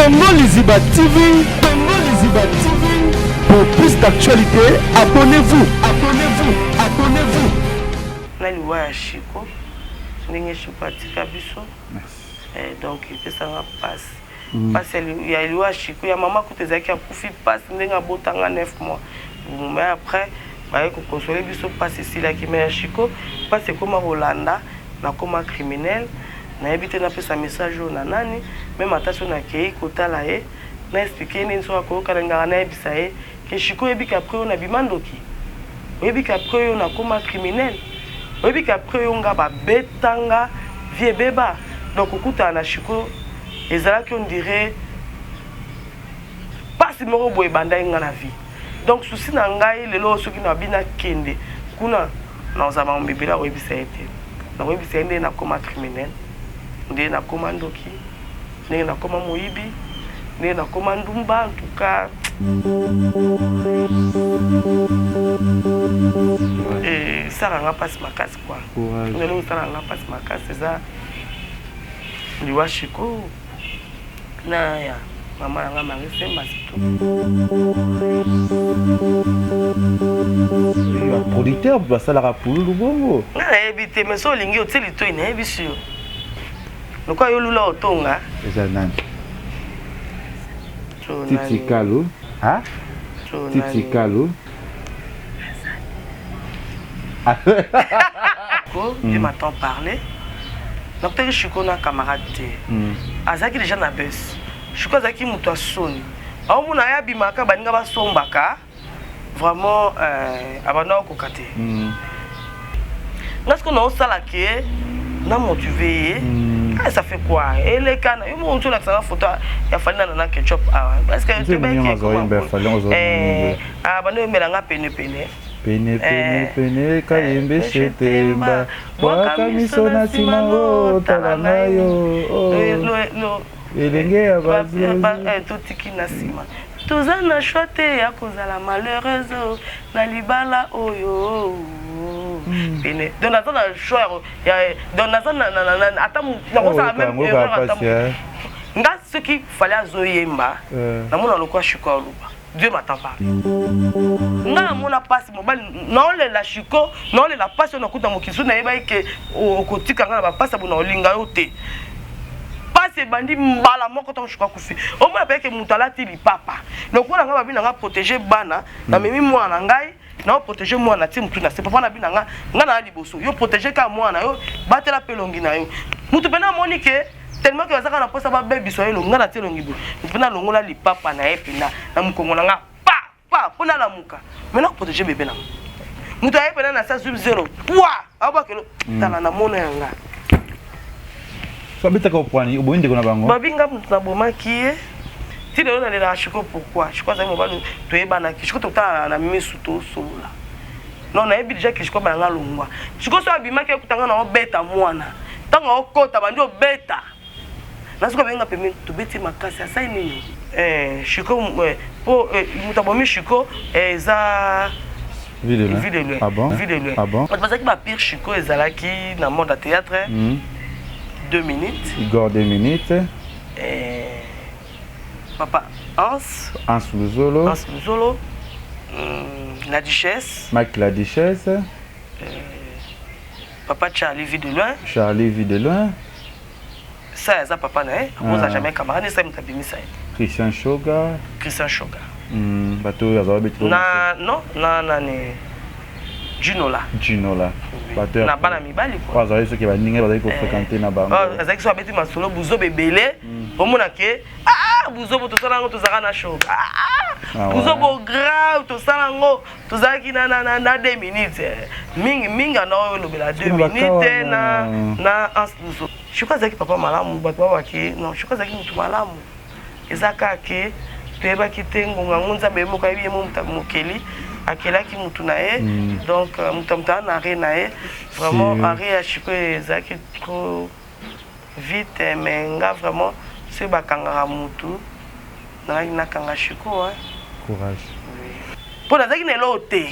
Congo Liziba TV, Congo Liziba TV. Pour plus d'actualité, abonnez-vous, abonnez-vous, abonnez-vous. Naliwa ya Chico, ndenge Chico atika biso. Donc il peut s'en passe. Parce qu'il y a liwa Chico, il y a maman qui te dit qu'il a couffé passe ndenge botanga 9 mois. Mais après, bah il consoler biso passe ici là qui met Chico, parce que comme Rolanda, na comme criminel. Na habité na pesa message na nani même attention na kei kota la e na expliquer ni so ko kalanga na ebisa e ke Chico ebika après on a bimandoki ebika après on a comme criminel ebika après on ga ba betanga vie beba donc okuta na Chico ezala ki on dirait pas si moko boye banda nga na vie donc souci na ngai lelo soki na bina kende kuna na ozama mbibela ebisa ete na ebisa ende na comme criminel ndé na komandoki ndé na koma moyibi ndé na komandumba en tout cas et ça rend pas ma casse quoi ndelo ça rend pas ma casse ça liwa Chico na ya mama nga mangese masitu le producteur va ça la rapulu bongo na ebité mais so lingi oteli to ina ebisio Noko yolula otonga. Eza nani? Titi Kalu. Hein? Titi Kalu. Tu m'entends parler. Donc tu Chico na camarade. Azaki déjà na bus. Chico azaki muto asoni. Au muna ya bimaka baninga ba sombaka. Vraiment abana okokate. Parce qu'on a osala ke na motivé. Ça fait quoi? Et les cannes, ils m'ont dit que ça photo, il a fallu dans ketchup. Parce que tu m'as dit ah, bah nous mélanga pene pene. Pene pene pene kayembe shetemba. Waka misona simango talanayo. No. Elenge abazi. Tout tiki na sima. Toza na chote ya kozala malheureuse na libala oyo. Pene. Donc dans le choix, il y a dans la zone attends, on ça même nga ce qu'il fallait azoyemba. Na mona lokwa Chico oluba. Dieu m'attend pas. Na mona passe mobile non le la Chico, non le la passe na kuta mokisu na yeba ke okotika nga na ba passe bona olinga yote. Passe bandi mbala moko to Chico kufi. O mo apeke mutala tibi papa. Lokwa nga babi nga protéger bana na memi mwana ngai. Na protéger moi na timu tuna c'est papa na binanga nga na liboso yo protéger ka moi na yo batela pelongi na yo mutu pena monique tellement que bazaka na posa ba baby so yo nga na telongi bo pena longola li papa na epina na mukongo nga pa pona la muka maintenant protéger bébé na mutu ay pena na sa sub 0 wa abakelo tala na mona yanga so bita ko pwani ubonde ko na bango babinga mutu na bomaki si le on a la Chico pourquoi je crois que mon balo to ebana ki Chico to ta na misu to solola non na ebi déjà que Chico banga longwa Chico so abima ke kutanga na obeta mwana tanga okota bandi obeta na siko benga peme to beti makasi asa nini Chico po mutabomi Chico za vidéo ah bon ah bon parce que ba pire Chico ezalaki na monde de théâtre 2 minutes Igor 2 minutes Papa Hans Luzolo la Duchesse Mike la Duchesse Papa Charlie vit de loin ça ça papa né on a jamais camarade ça m'tabimi ça Christian Shoga bato ya ba beto na ne Junola bato na bana mibali quoi waza ceux qui va ninga ba ko fréquenter na bango azaki so abeti masolo buzo bebele omona ke buzo bo to sala ngo to zaka na shoga buzo bo grave to sala ngo to zaki na 2 minutes mingi na lobela 2 minutes na buzo je crois que papa malamu bato ba ki non je crois que mutu malamu ezaka ke to eba kitengo ngunza bemo ka biye mo mukeli akelaki mutu na ye donc mutamta na re na ye vraiment arrêt à Chico ezaki trop vite mais nga vraiment c'est bakanga mutu na kanga Chico courage pour la zaki nelo te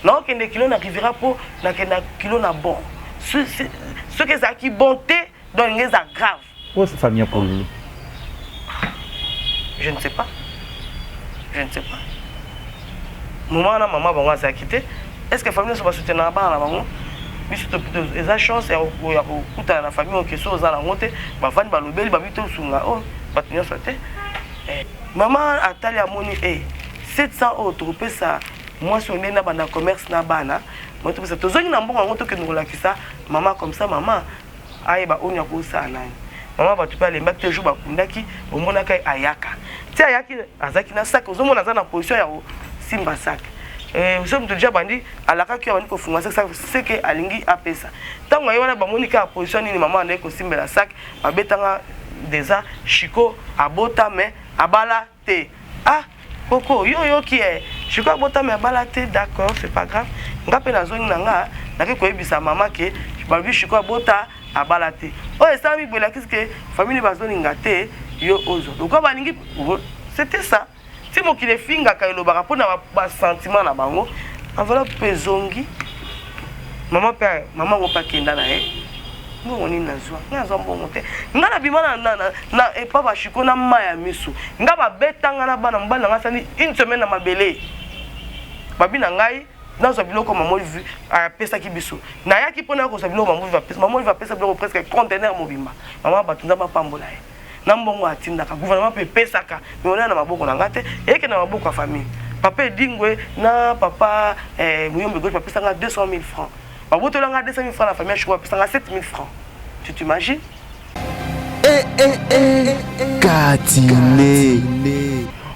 non que kilo na rivera po na kilo na bon ce que ça qui bonté donc les grave pour cette famille pour lui Je ne sais pas. Je ne sais pas. Maman, maman, maman, ça a quitté. Est-ce que la famille va soutenir la maman? Il y a chance de la famille qui est aux alentours. Ma femme va l'oublier, va vite au sunga. Oh, pas tenir sa tête. Maman a tali à mon 700 euros, tu ça. Moi, si on est dans le commerce, moi, tu sais, tu as un bon que nous avons ça. Maman, comme ça, maman, aïe, bah, on y a pour ça. Maman, bah, tu peux aller mettre tes jours, bah, au monde à Ayaka. Tu Ayaki, Azaki, na sac, aux hommes, on a dans position, Simba sac. Nous sommes déjà bandits à la caque, on a fait ça, c'est que Alingi a fait ça. Tant qu'on a Monica position, ni maman, on a fait Simba la sac, à Betanga, déjà, Chico, à Botame, à Balate. Ah, Coco, yo qui est. Chico, à Botame, à Balate, d'accord, c'est pas grave. On a fait la zone nanga, on a fait sa maman qui est, je vais Chico à Bota, à Balate. Oh, et ça, oui, qu'est-ce que famille va zone ngate, yo ozo. Donc, c'était ça. Si moi qui les finga quand il a pour un sentiment na bango, enveloppe pesongi. Maman père, maman va pas kenda na nous on est na bon monter. Ngana bimana na et papa chiko na maya misu. Ngaba betanga na bana mbana ngasani une semaine na mabele. Babi na ngai dans ce biloko maman vu a pesa ki biso. Na yaki pona ko sa biloko maman va pesa biloko presque conteneur mobimba. Maman batunza ba pambola. Nambongo atindaka gouvernement peut pesaka mais on a na maboko na ngate et que na maboko ya famille papa dingwe na papa muyombe gauche papa sanga 200 000 francs baboto langa 200 000 francs la famille chouwa papa 7 000 francs tu t'imagines Katine.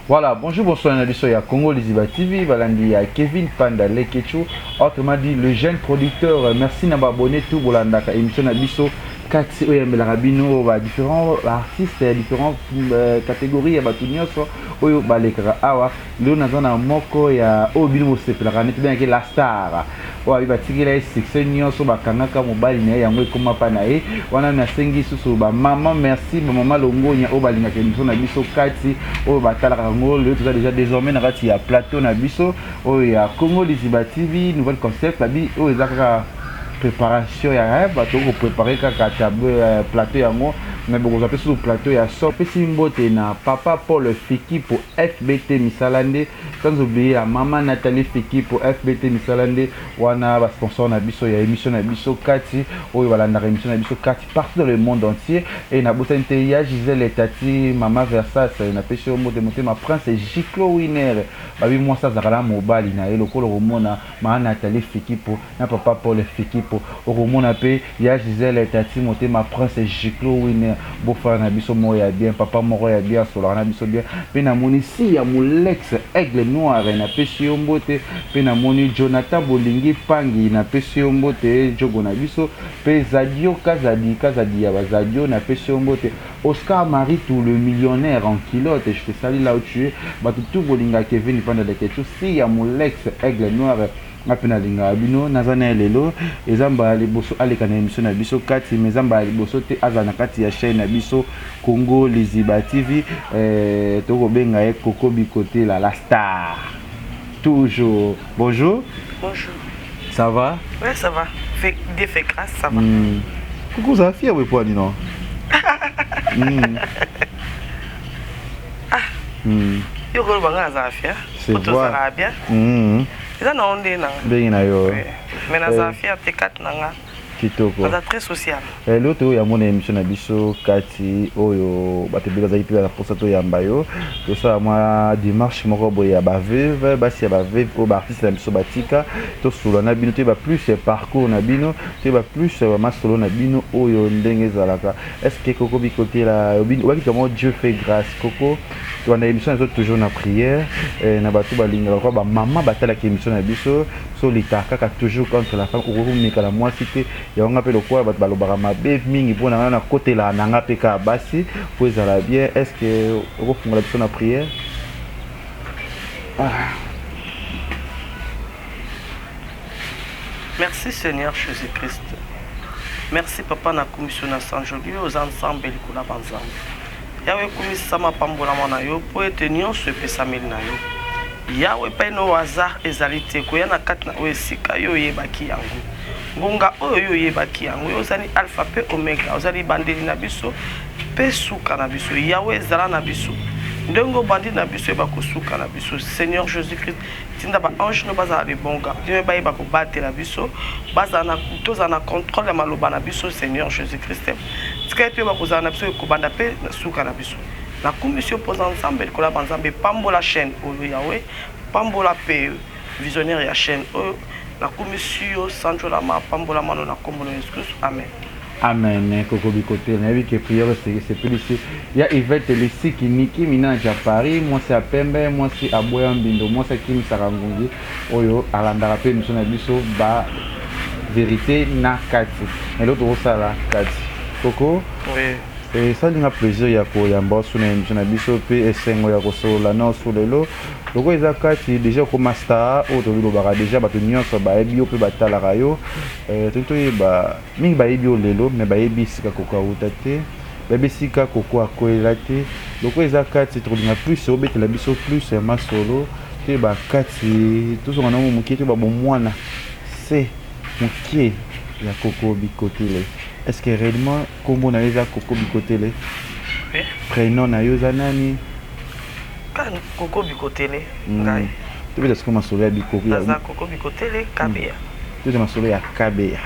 Voilà, bonjour, bonsoir, on a dit à Congo Liziba TV, Valandi à Kevin Panda Lekecho, autrement dit le jeune producteur, merci d'avoir abonné tout pour la émission Nabiso. Rabino, différents artistes, différentes catégories, il y a moko ya obino sepelaka neti bien la star wa bibatikila section nyonso bakangaka mobali na yango ekoma pa na ye wana na sengi susu ba mama merci ba mama longonya o balingaka émission na biso kati o batalaka ngo le tout déjà désormais na kati ya plateau na biso o ya Congo Liziba TV nouvelle concept babi o ezaka préparation ya rêve bato ko préparer kaka plateau yango mais beaucoup appelé sur le plateau ya so pesi mbote na papa Paul Fiki pour FBT Misalande sans oublier la maman Nathalie Fiki pour FBT Misalande wana ba sponsor na biso ya émission na biso kati oyo balanda émission na biso kati partout dans le monde entier et na botante ya Gisèle et Tati mama Versas na pesi mbote monter ma prince Giclo winner babi moi ça zakala mobali na e lokolo romona maman Nathalie Fiki pour na papa Paul Fiki pour romona pe ya Gisèle et Tati monter ma prince Giclo winner beau-frère na biso mo ya bien papa moko ya bien solo na biso bien pe na moni si ya molex aigle noir na pesi mbote pe na moni Jonathan Bolingi Pangi na pesi mbote jogo na biso pe Zadio Kazadi ya Zadio na pesi mbote Oscar Marie tout le millionnaire en kilote je te salue là où tu es tout Bolinga Kevin Panda de quelque chose si ya molex aigle noir apena linga bino nazana lelo ezamba liboso aleka na émission na biso kati mezamba liboso te azana kati ya chaîne na biso Congo Liziba TV toko benga e Coco Bikote la star toujours bonjour ça va ouais ça va fait grâce ça va Coucou ça fia we poani non yo ko banga za fia c'est vrai bien ça non on est là bien na yo mais na za fia T4 nanga kitoko ça très social l'autre ya mon émission na biso kati oyo batebela za ipela pour ça to yamba yo to ça moi dimanche moko boya ba veuve ba si ba veuve o ba artiste na biso batika to solo na bino te ba plus parcours na bino te ba plus ma solo na bino oyo ndenge zalaka est-ce que Coco Bikote la bino wa comment Dieu fait grâce Coco to na émission na toujours na prière na batu balinga ko ba maman batala ki émission na biso so litaka ka toujours contre la femme ou meka la moi cité ya on appelle quoi bat balobara mabe mingi pona na côté la nanga peka basi pour ezala bien est-ce que on va faire la prière merci Seigneur Jésus-Christ merci papa na commission na San Joli aux ensemble likula banzambe yawe komisa mapambola mona yo po ete nyonso epesameli na yo yawe pa no hasard ezali te koya na kati na oyo esika yo oyebaki yango ngonga oyo oyebaki yango yo ozali alpha pe omega ozali bandeli na biso pe suka na biso yawe ezala na biso ndongo bandi na biso ba kosuka na biso Seigneur Jésus-Christ tinda ba ange no baza les bons gars Dieu ba ba ko battre la biso baza na toza na contrôle ya maloba na biso Seigneur Jésus-Christ tika tu ba koza na biso ko banda pe na suka na biso na commission pose ensemble ko la banzambe pambola chaîne o Yahweh pambola pe visionnaire ya chaîne o la commission Sancho la ma pambola mano na kombono excuse amen. Amen. Koko Bikoté, na que prière c'est plus ici. Il y a Yvette Lessi qui Niki Minage à Paris, moi c'est à Pembe, moi c'est à Boyambindo, moi c'est Kim Sarangongi. Oyo alanda rappel nous na biso ba vérité na kati. Et l'autre ça là kati. Koko. Oui. Et ça n'a plaisir ya ko ya mbosso na émission na biso pe esengo ya ko solo na so lelo. Loko ezakati déjà comme star auto bilo bara déjà bato nyonso ba ebio pe batala rayo tonto ba mingi ba ebio lelo mais ba ebisika koko utate ba bisika koko akoela te loko ezakati trolinga plus obete la biso plus ma solo te ba kati tout on a mo mukete ba bon mwana c'est mukie ya Koko Bikoté. Est-ce que réellement kombo na eza Koko Bikoté oui prénom na yo zanani kan Koko Bikoté ngai tu veux est-ce que masolo ya Bikoté ya Koko Bikoté Kabea tu veux masolo ya Kabea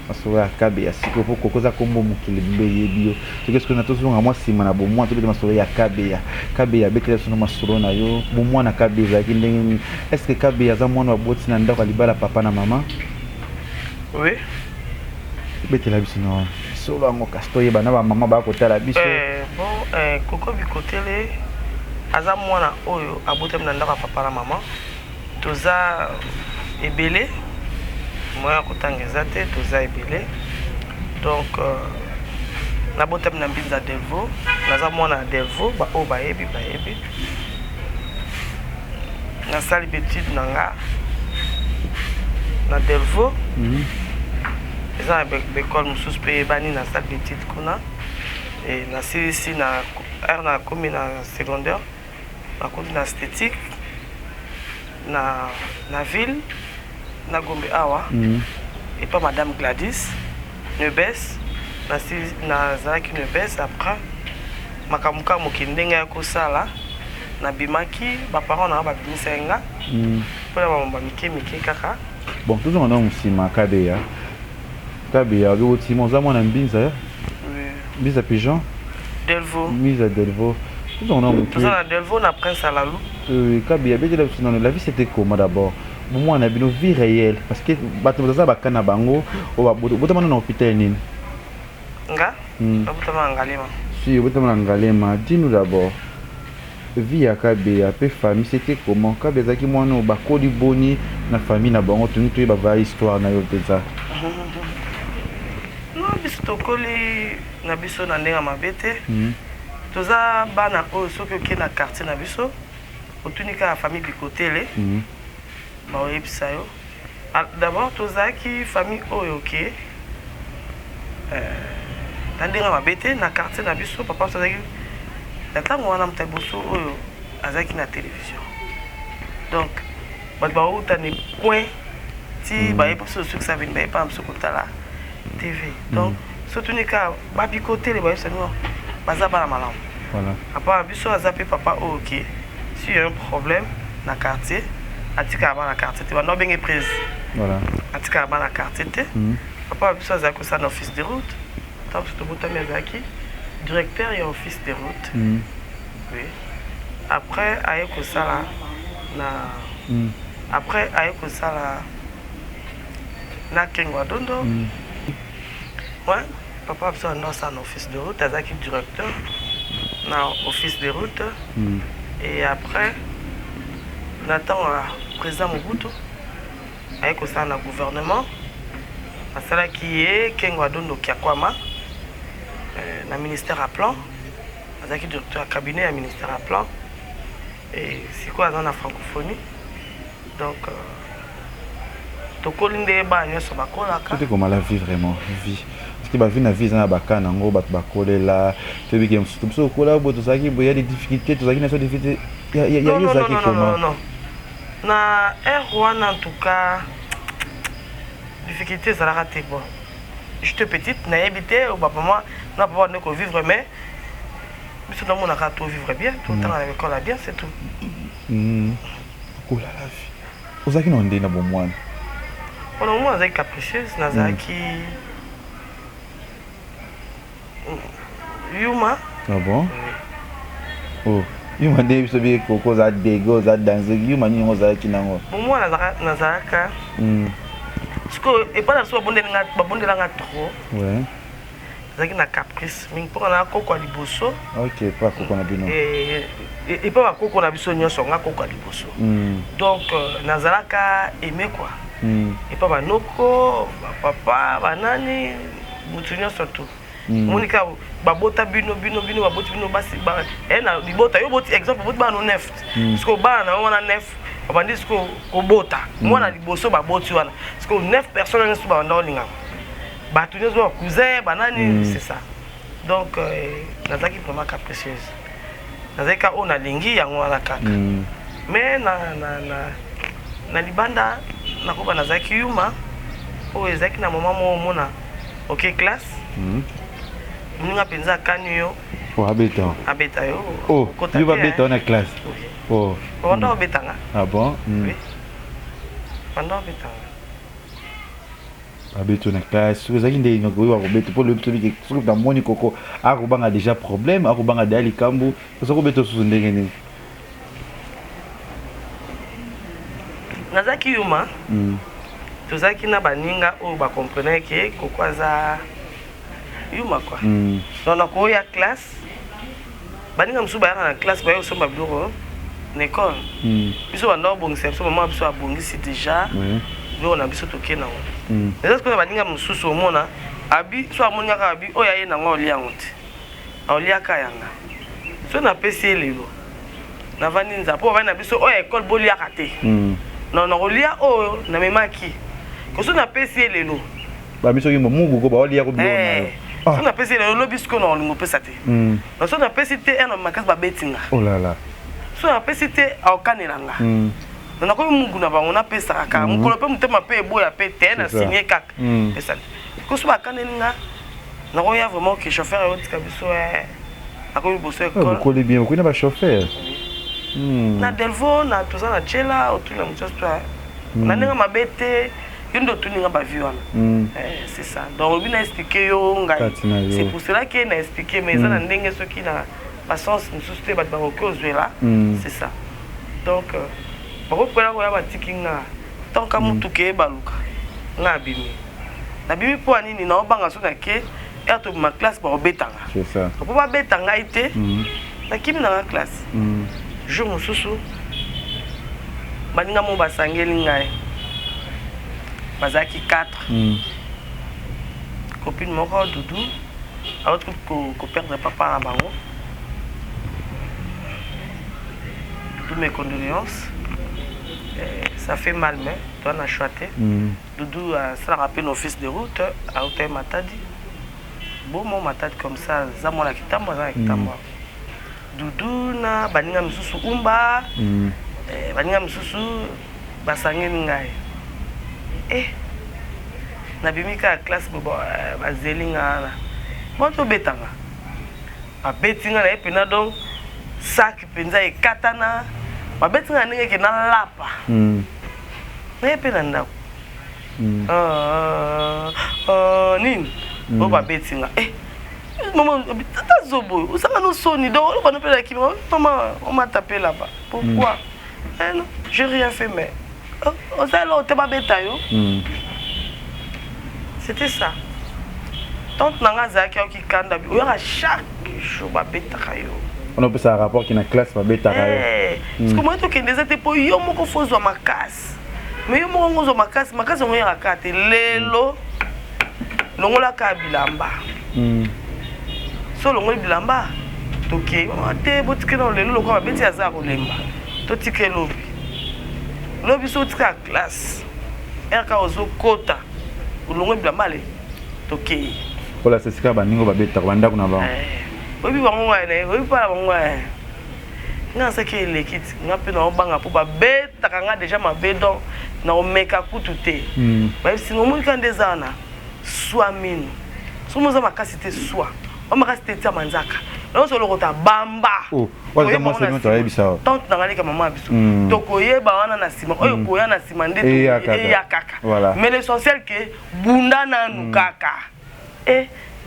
masolo ya Kabea siko po Koko za kombo mukile mbeye bio tu qu'est-ce que na tozo nga moi sima na bo moi tu veux masolo ya Kabea Kabea bekela sono masolo na yo bo moi na Kabea ki ndenge est-ce que Kabea za mwana wa boti na ndako libala papa na mama oui betela biso no solo ngo kastoye bana ba mama ba kotala biso bon Koko Bikoté aza mwana oyo abotem na ndako papa na mama toza ebele moya kotanga eza te toza ebele donc na botem na mbinza Delvaux naza mwana Delvaux ba o bayebi nasali betide na nga na Delvaux eza bekole mosusu mpe ebani nasali betide kuna et nasilisi na aire na komi na secondaire nakomi na esthétique na ville na Gombe awa et pas madame Gladys Nebes nazalaki Nebes après makamuka mokindenge ya kosala nabimaki baparent na babimisa nga mpona bamamba mike kaka bon toujours on a musima Kabea biko oza mwana mbinza mbinza pigeon Delvaux mbinza Delvaux toujours on a toza na Delvaux na Prince Alalou Kabea betela biso non la vie c'était comment d'abord bon moi na bino vie réelle parce que bato baza bakana bango botama na hôpital nini nga botama ngalema si botama ngalema dis-nous d'abord vie ya Kabea pe famille c'était comment Kabea zaki mwana bakoli boni na famille na bango tuni to ba va histoire na yo teza non biso tokoli na biso na ndenge mabe te toza bana oyo soki oke na quartier na biso otunika ya famille Bikoté baoyebisa yo d'abord tozalaki famille oyo oke na ndenge mabe te na quartier na biso papa biso azalaki na ntango wana moto liboso oyo azalaki na télévision donc bato bautani point ti bayebi biso soki savini bayebi biso kotala TV donc surtout nika babikote le bayebisa no baza bana malamu voilà apa biso aza pe papa ok si y a un problème na quartier atika bana quartier te bana benge prise voilà atika bana quartier te papa biso aza ko sa na office de route tant que tout le monde directeur et office de route oui après ayeko sala na après ayeko sala na Kengwa Dondo ouais papa a besoin d'un office de route azaki directeur na office de route et après Nathan président Mobutu ayeko sala na gouvernement asala qui est Kengwa Dondo Kiakwama na ministère à plan azaki directeur à cabinet à ministère à plan et c'est quoi dans la francophonie donc tokolinde ba nyoso bakola ka c'était comment la vie vraiment vie parce que ba vie na vie na bakana ngo bat bakolela te bigem so kola bo to saki bo ya des difficultés to saki na so difficulté ya yo saki comment non na R1 en tout cas difficulté ça la raté bon j'étais petite na habité au papa moi na papa ne ko vivre mais biso na mona ka to vivre bien tout temps à l'école bien c'est tout kola la vie ozaki na ndena bo mwana on a moins capricieuse nazaki Yuma ah bon oh Yuma nde biso bi koko za dego za danse Yuma ni ngo za kinango bon moi nazaka parce que et pas la so babondela nga trop ouais zaki na caprice mingi pour na koko liboso OK pas koko na bino et pas koko na biso nyonso nga koko liboso donc nazalaka aimer quoi et pas banoko papa banani mutu nyonso tout monika babota bino baboti bino basi ba na libota yo boti exemple boti ba no neft parce que ba na wana neft abandi ce ko bota mwana liboso baboti wana parce que 9 personnes sont ba ndolinga batu nyoso cousin banani c'est ça donc nazaki vraiment capricieuse nazaki ka ona lingi yango wana kaka mais na libanda nakoba nazaki Yuma o ezaki na mama mo mona OK classe Mninga penza kani yo. Oh abeta. Abeta yo. Oh, tu vas beta na classe. Oh. On doit beta nga. Ah bon? Oui. On doit beta. Abeta na classe. Sur ça inde ngo wa beta pour le petit que sur dans moni koko akubanga déjà problème, akubanga dali kambu. Ça ko beta sur ndenge ni. Nazaki Yuma. Tozaki na baninga o ba comprendre que kokwaza Yuma quoi. Donc on a classe. Baninga msuba na classe ba yo somba bureau l'école. Biso banda bongisa so maman biso abongisi déjà. Biso na biso toke na ngo. Mais est-ce que baninga msusu omona abi so amonia ka abi oya ye na ngo lia ngote. Olia ka yanga. So na pesi lelo. Na vandi nzapo ba na biso oya école bolia kate. Non na olia o na memaki. Ko so na pesi lelo. Ba biso yimo mungu ko ba olia ko bio na. On a passé le lobby qu'on a on peut saté. On a passé un makas ba betinga. Oh là là. So a passé au kanelanga. On a comme mungu na ba on a pesa ka. Mukolo pe mutema pe boya pe te na signé kaka. Pesa. Ko so ba kanelanga. Na ko ya vraiment que chauffeur et autre kabiso a ko bosso école. Ko le bien, ko na ba chauffeur. Na Delvo na toza na chela au tout na mutsa. Na nenga mabete Yundo tuninga ba vie wana. C'est ça. Donc on vient expliquer yo ngai. C'est pour cela qu'il a expliqué mais ça ndenge soki na ba sens nous susté ba ko kozwela. C'est ça. Donc bako pela ko ya ba tikinga. Tant ka mutu ke baluka. Na bimi. Na bimi po anini na obanga so na ke et to ma classe ba obetanga. C'est ça. Ko ba betanga ite. Na kimi na classe. Je mususu. Baninga mo basangeli ngai. Bazaki 4. Copine moko Doudou. A autre ko perdre papa na bango. Toutes mes condoléances. Ça fait mal mais toi na choité. Doudou ça rappelle nos fils de route à Hôtel Matadi. Bon mon Matadi comme ça za mona kitambo za kitambo. Doudou na baninga misusu umba. Baninga misusu basangeni ngai. Na bimika classe bobo bazelinga na moto betanga a betinga na epina donc sac penza e katana ba betinga ninge ke na lapa na epina ndako nini bo ba betinga maman tata zobo usanga no soni donc on appelle la kimi maman on m'a tapé là-bas pourquoi non j'ai rien fait mais c'était ça. Tant que nanga zaki qui kanda bi oya chaque jour ba betaka yo. On a ça rapport qui na classe ba betaka yo. Parce que moi to kende zate po yo moko fozo makasi. Mais yo moko ngozo makasi on ya kate lelo. Longola ka bilamba. So longola bilamba toke te botike na lelo lokwa ba beti aza ko lemba. To tike lobi. Lobi so tika classe. Eka ozo kota. Ulongo bilamba le. Toke. Pour c'est ça baningo ba beta banda kuna ba. Obi bango wana, obi para bango wana. Nga saki lekit, nga pe na obanga po ba beta kanga déjà ma bedon na omeka kutute. Ba si no mun kan dezana. Soit mine. So mo za makasi te soit. O makasi te tia manzaka. non solo kota bamba oh wala moi c'est toi ebisa tant nangani ka maman biso to koyeba wana na sima oyo koya na sima nde to ya kaka mais l'essentiel que bunda na nu kaka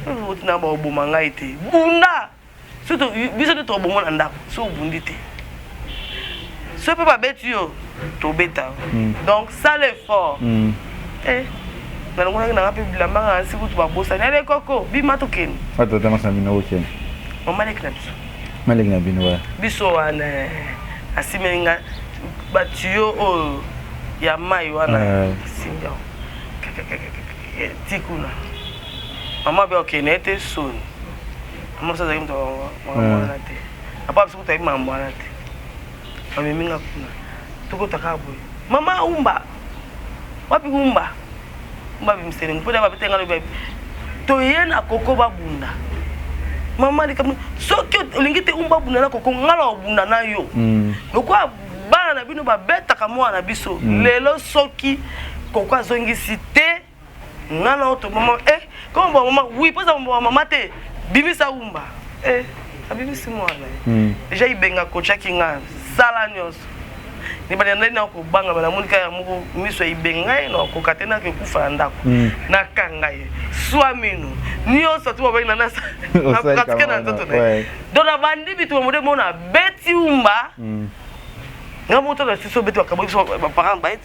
vous na ba obomanga ite bunda surtout biso de to bomona ndako so bundi te ce peut pas bête yo to beta donc ça l'effort na ngona na pe bilamba nga siku tu babosa na koko bima to ken ato tama sa bino ken mama lek na biso malek na bino wa biso wana asimenga batio o ya mai wana singa tikuna mama be okene te son mama sa zaim to mama te apa biso to mama wana te ameminga kuna tuko takabo mama umba wapi umba mbabi msene mpoda babitenga lo baby to yena koko babunda mama likam soki olingite umba bunda na koko ngala obunda na yo lokwa bana na bino babeta ka mwana biso lelo soki koko azongisi te ngala oto mama kombo mama oui poza mama te bimisa umba abimisi mwana deja ibenga kocha kinga sala nyos ni bana na ko banga bana munika ya muko miso ibenga no ko katena ke kufa ndako na kangaye swaminu niyo sotu ba ina nasa pratique na toto ne dona bandi bitu mo de mona beti umba nga moto na siso beti wakabo so ba parent bait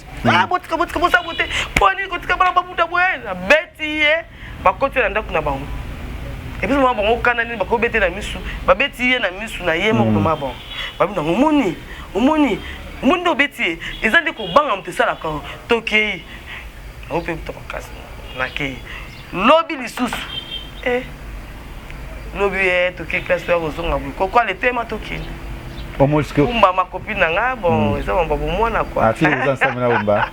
botika bosa bote poni ko tika bala babuda boyena beti ye bakoti na ndako na bango et puis moi bon kana ni bako beti na misu ba beti ye na misu na ye mo mama bon ba bina omoni mundo beti ezali ko banga mtesala ka tokei o pe to kasi na ke lobby lisusu lobby tokei classe ya kozonga bu ko le tema tokei au moins que umba ma copine nga bon eza bon babu mwana quoi tu vous ensemble na umba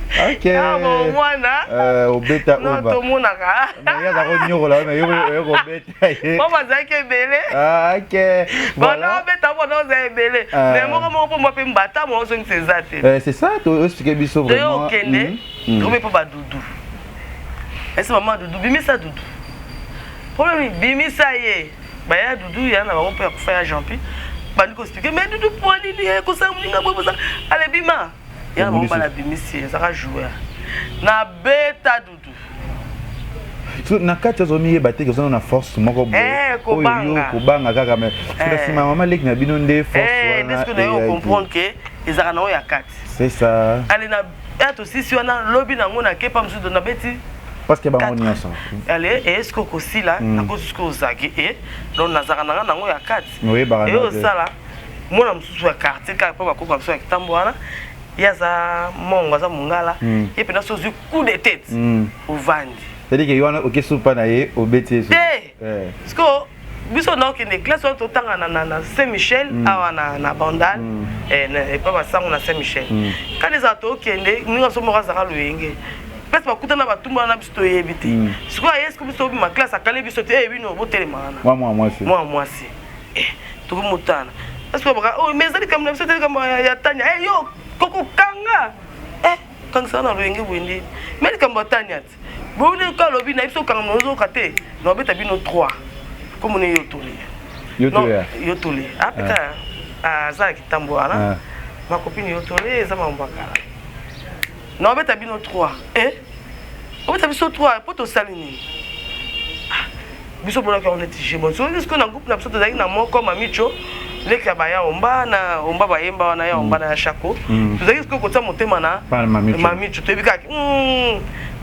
OK bon mwana obeta umba no to mona ka mais ya ko nyoko la mais yo beta mama zake bele OK voilà beta bona za bele mais moko po mo pe mbata mo zo ntsezate c'est ça to expliquer biso vraiment okende comme pas badudu est-ce maman dudu bimisa dudu problème bimisa ye ba ya dudu ya na ba ko faire jampi bandi ko expliquer mais dudu poni ni ko sa mlinga bo ça allez bima ya ba bala bimisi ça va jouer na beta dudu so na kati zomi ye bateke zo na force moko bo ko banga kaka mais c'est ma maman lek na bino nde force wana est-ce que nous comprendre que ezaka na o ya kati c'est ça allez na eto sisi wana lobby na ngona ke pa msudo na beti parce que bango nyonso allez est-ce que kosila na ko jusqu'au zagi donc nazaka na ngo ya kati oui et au sala mona msusu ya quartier ka pa ko msusu ya kitambo wana yaza mongo za mungala et puis na sozu coup de tête au vandi c'est-à-dire que yona OK soupa na ye obeti parce que biso na okende classe on totanga na Saint-Michel awa na Bandal et pas basango na Saint-Michel quand les autres okende ninga so moka zaka loyenge peut-être bakutana batumba na biso yebite siko est-ce que biso ma classe akale biso te bino botelema na moi si to mutana est-ce que baka oh mais zali comme biso te comme ya tanya yo koko kanga kanga sana loyenge bwende mais comme tanya bon ka lobi na biso kanga nozo kate no beta bino 3 comme on est yotole apeta aza kitambo wana ma copine yotole eza mambakala na obeta bino 3 obeta biso 3 poto salini biso bona ka on est chez bon so est-ce que na groupe na biso tozali na moko mamicho leka baya omba na omba bayemba wana ya omba na chako tozali ko kota motema na mamicho tebika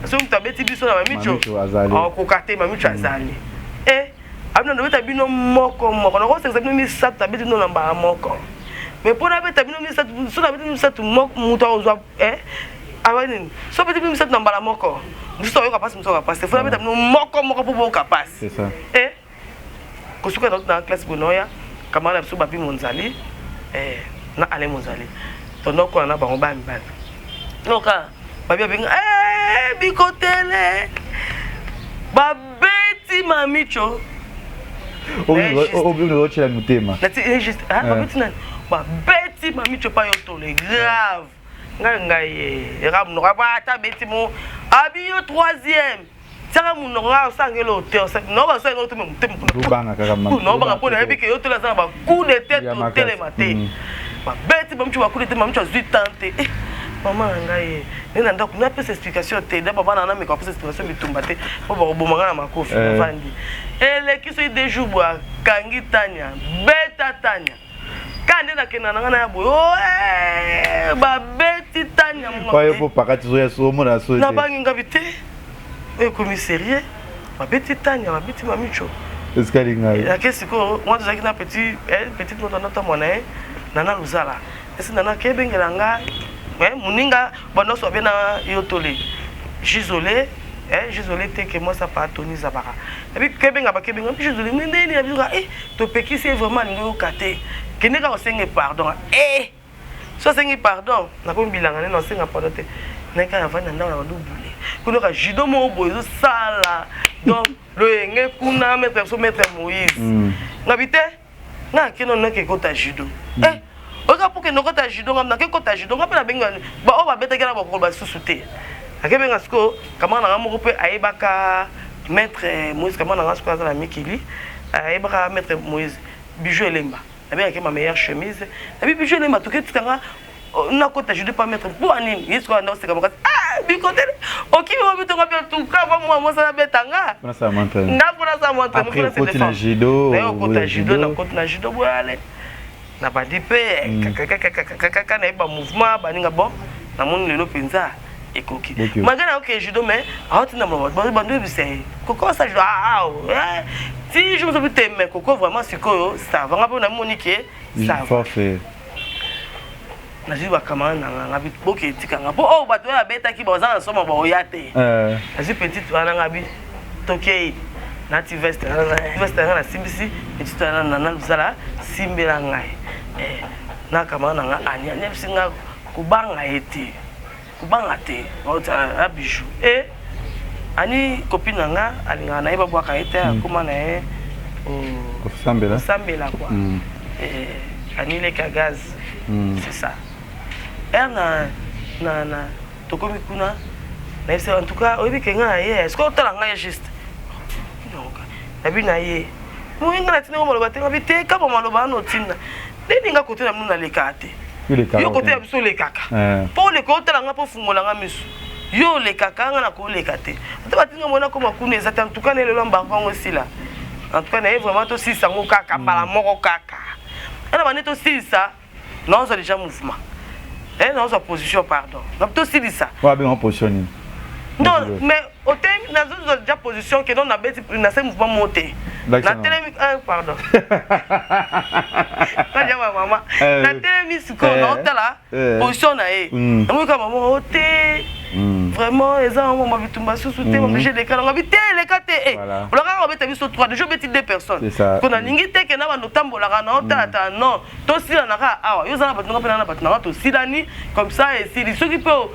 so mtabeti biso na mamicho ko kate mamicho azali abina no beta bino moko na ko se examiner mi sa tabeti no namba moko mais pour na beta bino mi sa so na beta mi sa moko muto ozwa awani so beta bino mi sa namba moko biso yo capable muto capable c'est faut na beta bino moko pour capable c'est ça ko suka na classe bonoya kamala biso bapi monzali na ale monzali to noko na bango ba mbana noka babi benga bikotele babeti mamicho obino rochela mutema na ti juste babeti nani babeti mamicho pa yotole grave ngai ram no ba ta beti mo abi yo 3e Saka munonga sangelo hotel no ba sango to mutem Rubanga kaka mama. no ba ko na ebike yo tela ba coup de tête hotel matin ba beti ba mchu ba coup de tête mchu azui tante maman ngai nena ndako na pesa explication te da baba na me ko pesa explication bitumba te bo ba bomanga na makofi vandi ele kiso ide jubwa kangi tanya beta tanya kande na kena na ya boyo ba beti tanya mo Kwa yo pakati zo ya so mo na so na bangi ngabite e commissariat ba beti tanya ba beti mamicho eskali ngai ya kesiko moi je na petit nota mona nana luzala esi nana kebengela nga muninga bano so bena yotole jisolé jisolé te que moi ça pas tonisa baka et puis kebenga ba kebenga jisolé ndeni na bizuka to pekisi vraiment ngo kate keneka ko senge pardon so sengi pardon na ko bilanga na senga pardon te neka ya vana ndao na bandubule kuno ka judo mo boyo sala donc le nge kuna mettre Moïse ngabite na kino na ke kota judo oka pour que no kota judo ngam ke kota judo ngapela benga ba o ba beta kala ba ko ba susute akebenga sko kama na ngamo pe ayebaka maître Moïse kama na ngasko na mikili ayebaka maître Moïse bijou elemba avec ma meilleure chemise et puis bijou elemba to ke tanga na kota judo pas mettre pour anine yesko na c'est comme bikote oki mo bitonga pe tout ka ba moi ça betanga na sa montre na sa montre après côté na judo na kota judo na kota na judo boale na bandi pe kaka na ba mouvement baninga bon na mon lelo penza ekoki magana ok judo mais ahoti na mo bando bise koko ça judo si je me suis dit mais koko vraiment sikoyo ça va ngapa na monique ça forfait na ziba kama na ngabi boke tika ngapo bato ya beta ki baza na soma ba oyate azi petite wana ngabi tokei na ti veste na simbisi petite wana na luzala simbela ngai na kama na nga anya bisinga kubanga te ota abiju ani copine nga alinga na iba bwaka ete akoma na ko sambela quoi ani le gaz c'est ça na tokomi kuna na en tout cas oyebi ke nga est-ce que otala nga juste donc nabi na ye mo nga na tinga maloba te ngabi te ka maloba no tinna ndeni nga kote na mnu na leka te yo kote ya biso lekaka po leka otala nga po fungola nga misu yo lekaka nga na ko leka te ata batinga mona ko makuna ezata en tout cas na lelo mbango sila en tout cas na vraiment to sisa ngo kaka bala moko kaka ana bane to sisa non ça déjà mouvement dans sa position pardon donc tout c'est ça ouais bien en position non mais au thème dans déjà position que non na bête na ce mouvement monté na télémique pardon quand j'ai ma maman na télémique ko na tala position na e moi comme maman oté vraiment les gens on m'a bitumba sous-souté on obligé de cas on habité les cas té on leur a bête biso 3 déjà bête 2 personnes qu'on a ningi té que na ba notambola na tala non to sila na ka awa yo za na batunga pe na batunga to silani comme ça et si ceux qui peut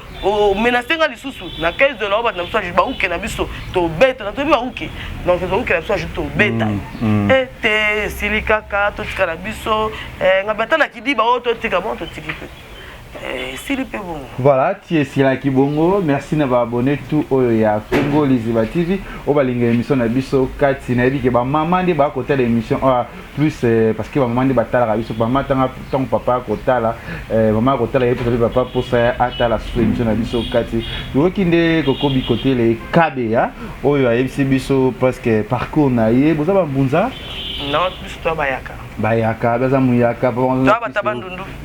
menacer nga lisusu na 15 de l'heure na biso ba uke na biso to bête na to ba uke donc to uke na biso to bête et té silikaka to tika na biso nga bata na kidiba o to tika bon to tiki pe voilà, tu es là qui bongo. Merci d'avoir abonné tout au ya Congo Liziba TV. On va linguer l'émission na biso 4 sinabi que ba maman de ba côté l'émission plus parce que ba maman de ba tala ka biso ba matanga ton papa côté là maman côté là pour papa pour ça ata la sous émission na biso 4. Tu kinde koko bi côté les KBA. Oh ya biso parce que parcours na ye boza ba mbunza. Non, plus toi bayaka baza muyaka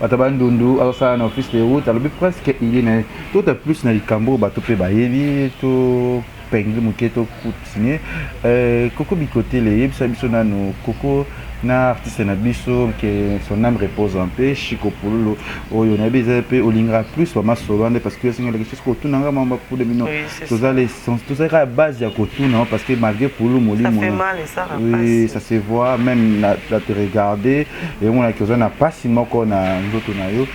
batabandundu azosala na office de route alobi presque il est tout plus na likambo bato pe bayebi to pengli moke to continue koko bikote le yebisa biso nano koko na artiste na biso que son âme repose en paix Chico Pululu oyo na beza pe olingra plus mama solande parce que singa quelque chose ko tunanga mamba pour des minutes tous les sens tous ça base ya ko tuna parce que malgré Pululu molimo ça fait mal et ça oui ça se voit même la te regarder et on a que ça n'a pas si moko na nzoto na yo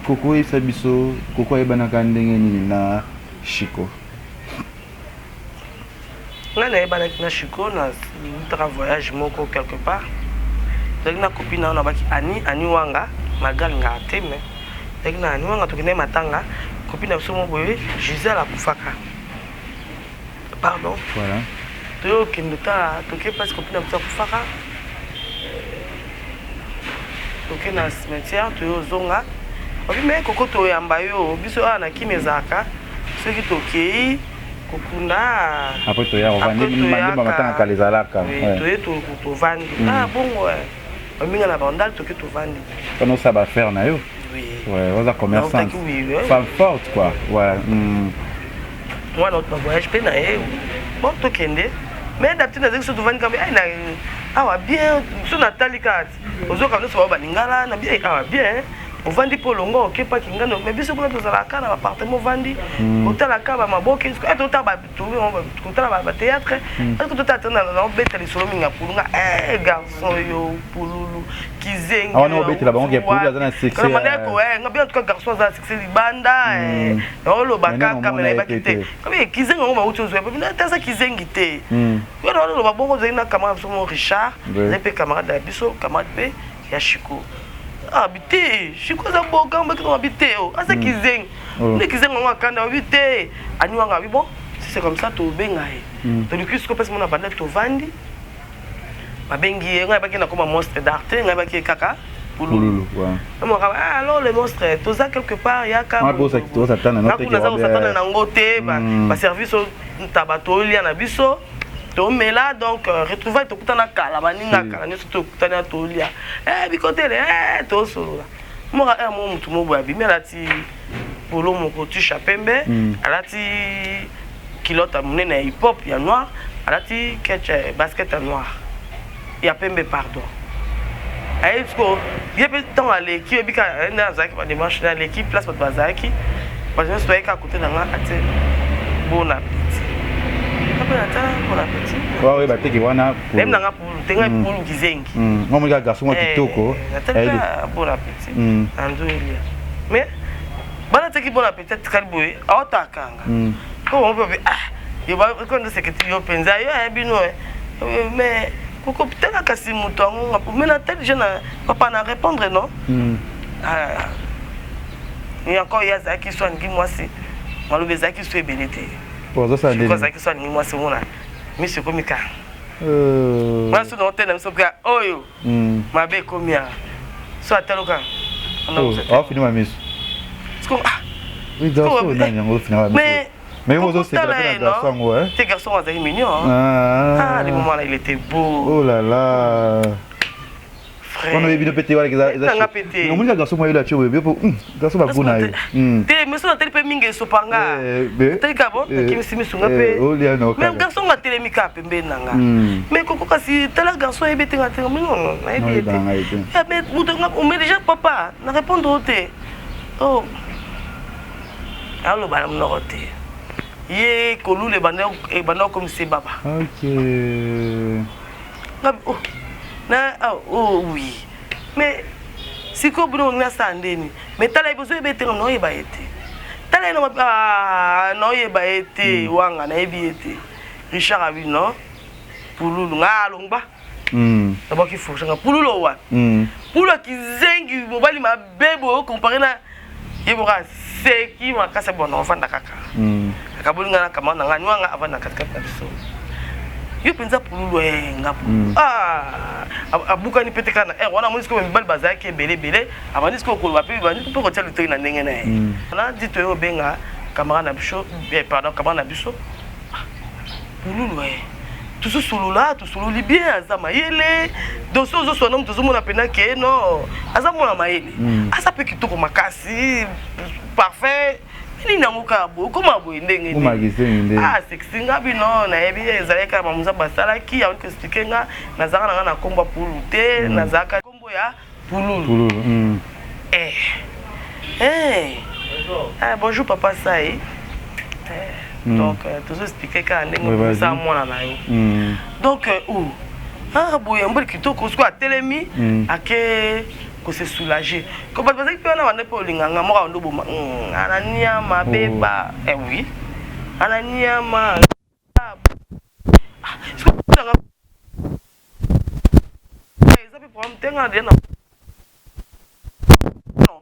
koko yebisa biso koko yebanaka ndenge nini na Chico. Là, je suis un voyage quelque part. Donc, ma copine Ani Wanga, ma gale nga teme. Donc, Ani Wanga, tu connais ma tanga, copine absolument boye, Gisèle à Koufaka. pardon. Voilà. Toyo Kendota, toke parce qu'on peut n'importe quoi faire. Toke na cimetière, toyo zonga. Obi mais koko to yamba yo, biso ana kimezaka. Ceux qui toke kokuna. Après to ya ovandi mandi matanga kalizalaka. Oui, to vandi. Ah bon ouais. Ominga na bandal toke to vandi. Comment ça va faire na yo? Oui. Ouais, on a commerçant. Femme forte quoi. Ouais. Moi notre voyage pe na e. Bon to kende. Mais d'habitude avec ce vandi comme ah va bien, so Nathalie kat. Ozo ka no so ba lingala na bien ah bien. On vandi pour longo OK pas kingano mais biso pour dans la carte appartement vandi hôtel la carte maboke est-ce que tout ba tout hôtel ba théâtre est-ce que tout attend dans bête les solo minga pulunga garçon yo pululu kizengi ah non bête là bon que pululu dans sexe comme on est quoi ngabi en tout cas garçon za sexe libanda lo baka kamera ba kité comme kizengi on ba uto zo ba ta ça kizengi té yo lo ba bongo zo ina camarade so Richard les pe camarade biso camarade pe ya Chico habité Chico za boga mbaki no habité asa kizengi ne kizengi on akanda habité anyuanga bon si c'est comme ça to benga to du coup parce que mon abandon to vandi babengi ngai baki na comme monstre d'arte ngai baki kaka pululu moi alors les monstres to za quelque part ya ka ah bosa to za tana no te na za na ngote ba service tabato lia na biso to mela donc retrouver to kutana kala baninga kala nyo to kutana to lia bikotele to solo la mo ga mo mutu mo bwa bi mela ti polo mo ko tu chapembe alati kilota munene hip hop ya noir alati catch basket noir ya pembe pardon aïsko yebe tant aller qui bika na zaki ba dimanche na l'équipe place ba bazaki parce que soit ka côté na nga ate bon appétit ouais bah teki wana même nanga pour tenga pour kizengi moi ga garçon moi kitoko bon appétit andoelia mais bana teki bon appétit kalboy aotakanga ko on peut yo ba ko ndo seketi yo penza yo bino mais koko peut-être kasi muto ngo mais na tel jeune papa na répondre non et encore ya zaki so ngi moi c'est malobe zaki so ebelete pour ça ndé ça qui soit ni moi c'est mon monsieur komika moi so non tena msoka oyo mabe komia so ataloka oh fini ma miss oui donc nani ngo fini ma mais moi aussi c'est la garçon ouais c'est garçon azali mignon ah le moment là il était beau oh là là on a vu pété wala nga pété on m'a garçon moi il a tué pour garçon va bona yo te mais so na tele pe mingi so panga te ka bon ki simi sunga pe oh lia no même garçon nga tele mika pembe nanga mais koko kasi tala garçon e bete ngate non na e bete mais muto nga on met déjà papa na répondre te oh allo bana mnote ye kolu le bana comme c'est baba OK oh na oh oui mais si ko bro na sandeni mais tala besoin bete no yeba ete tala no no yeba ete wanga na ebiete Richard abi no pululu ngalongba d'abord qu'il faut changa pululu wa pululu kizengi mobali mabebo comparé na yebora c'est qui ma kasa bon enfant dakaka akabulinga na kama na nganyanga avant na katika biso yo penza pululu ngapo abuka ni petekana wana monisko mbali bazaki belebele abanisko ko bapi bani ko tia luto na ndenge na na dito yo benga camarade na biso pardon camarade na biso pululu tout solo là tout solo li bien azama yele doso zo sonom tout mona pena ke no azama na mayele asa pe kitoko makasi parfait ni nanguka bo koma bo ndenge ni sexy ngabi no na yebi ezaleka mamuza basala ki ya ko expliquer nga nazaka na komba pulu te nazaka kombo ya pululu bonjour papa sai donc tout ça expliquer ka ndenge ça mona na yo donc boye mboli kitokosko atelemi ake ko se soulager ko ba bazaki pe na bande po linganga mo ka ndo boma anania mabeba oui anania ma sko tanga ça peut prendre tenga de non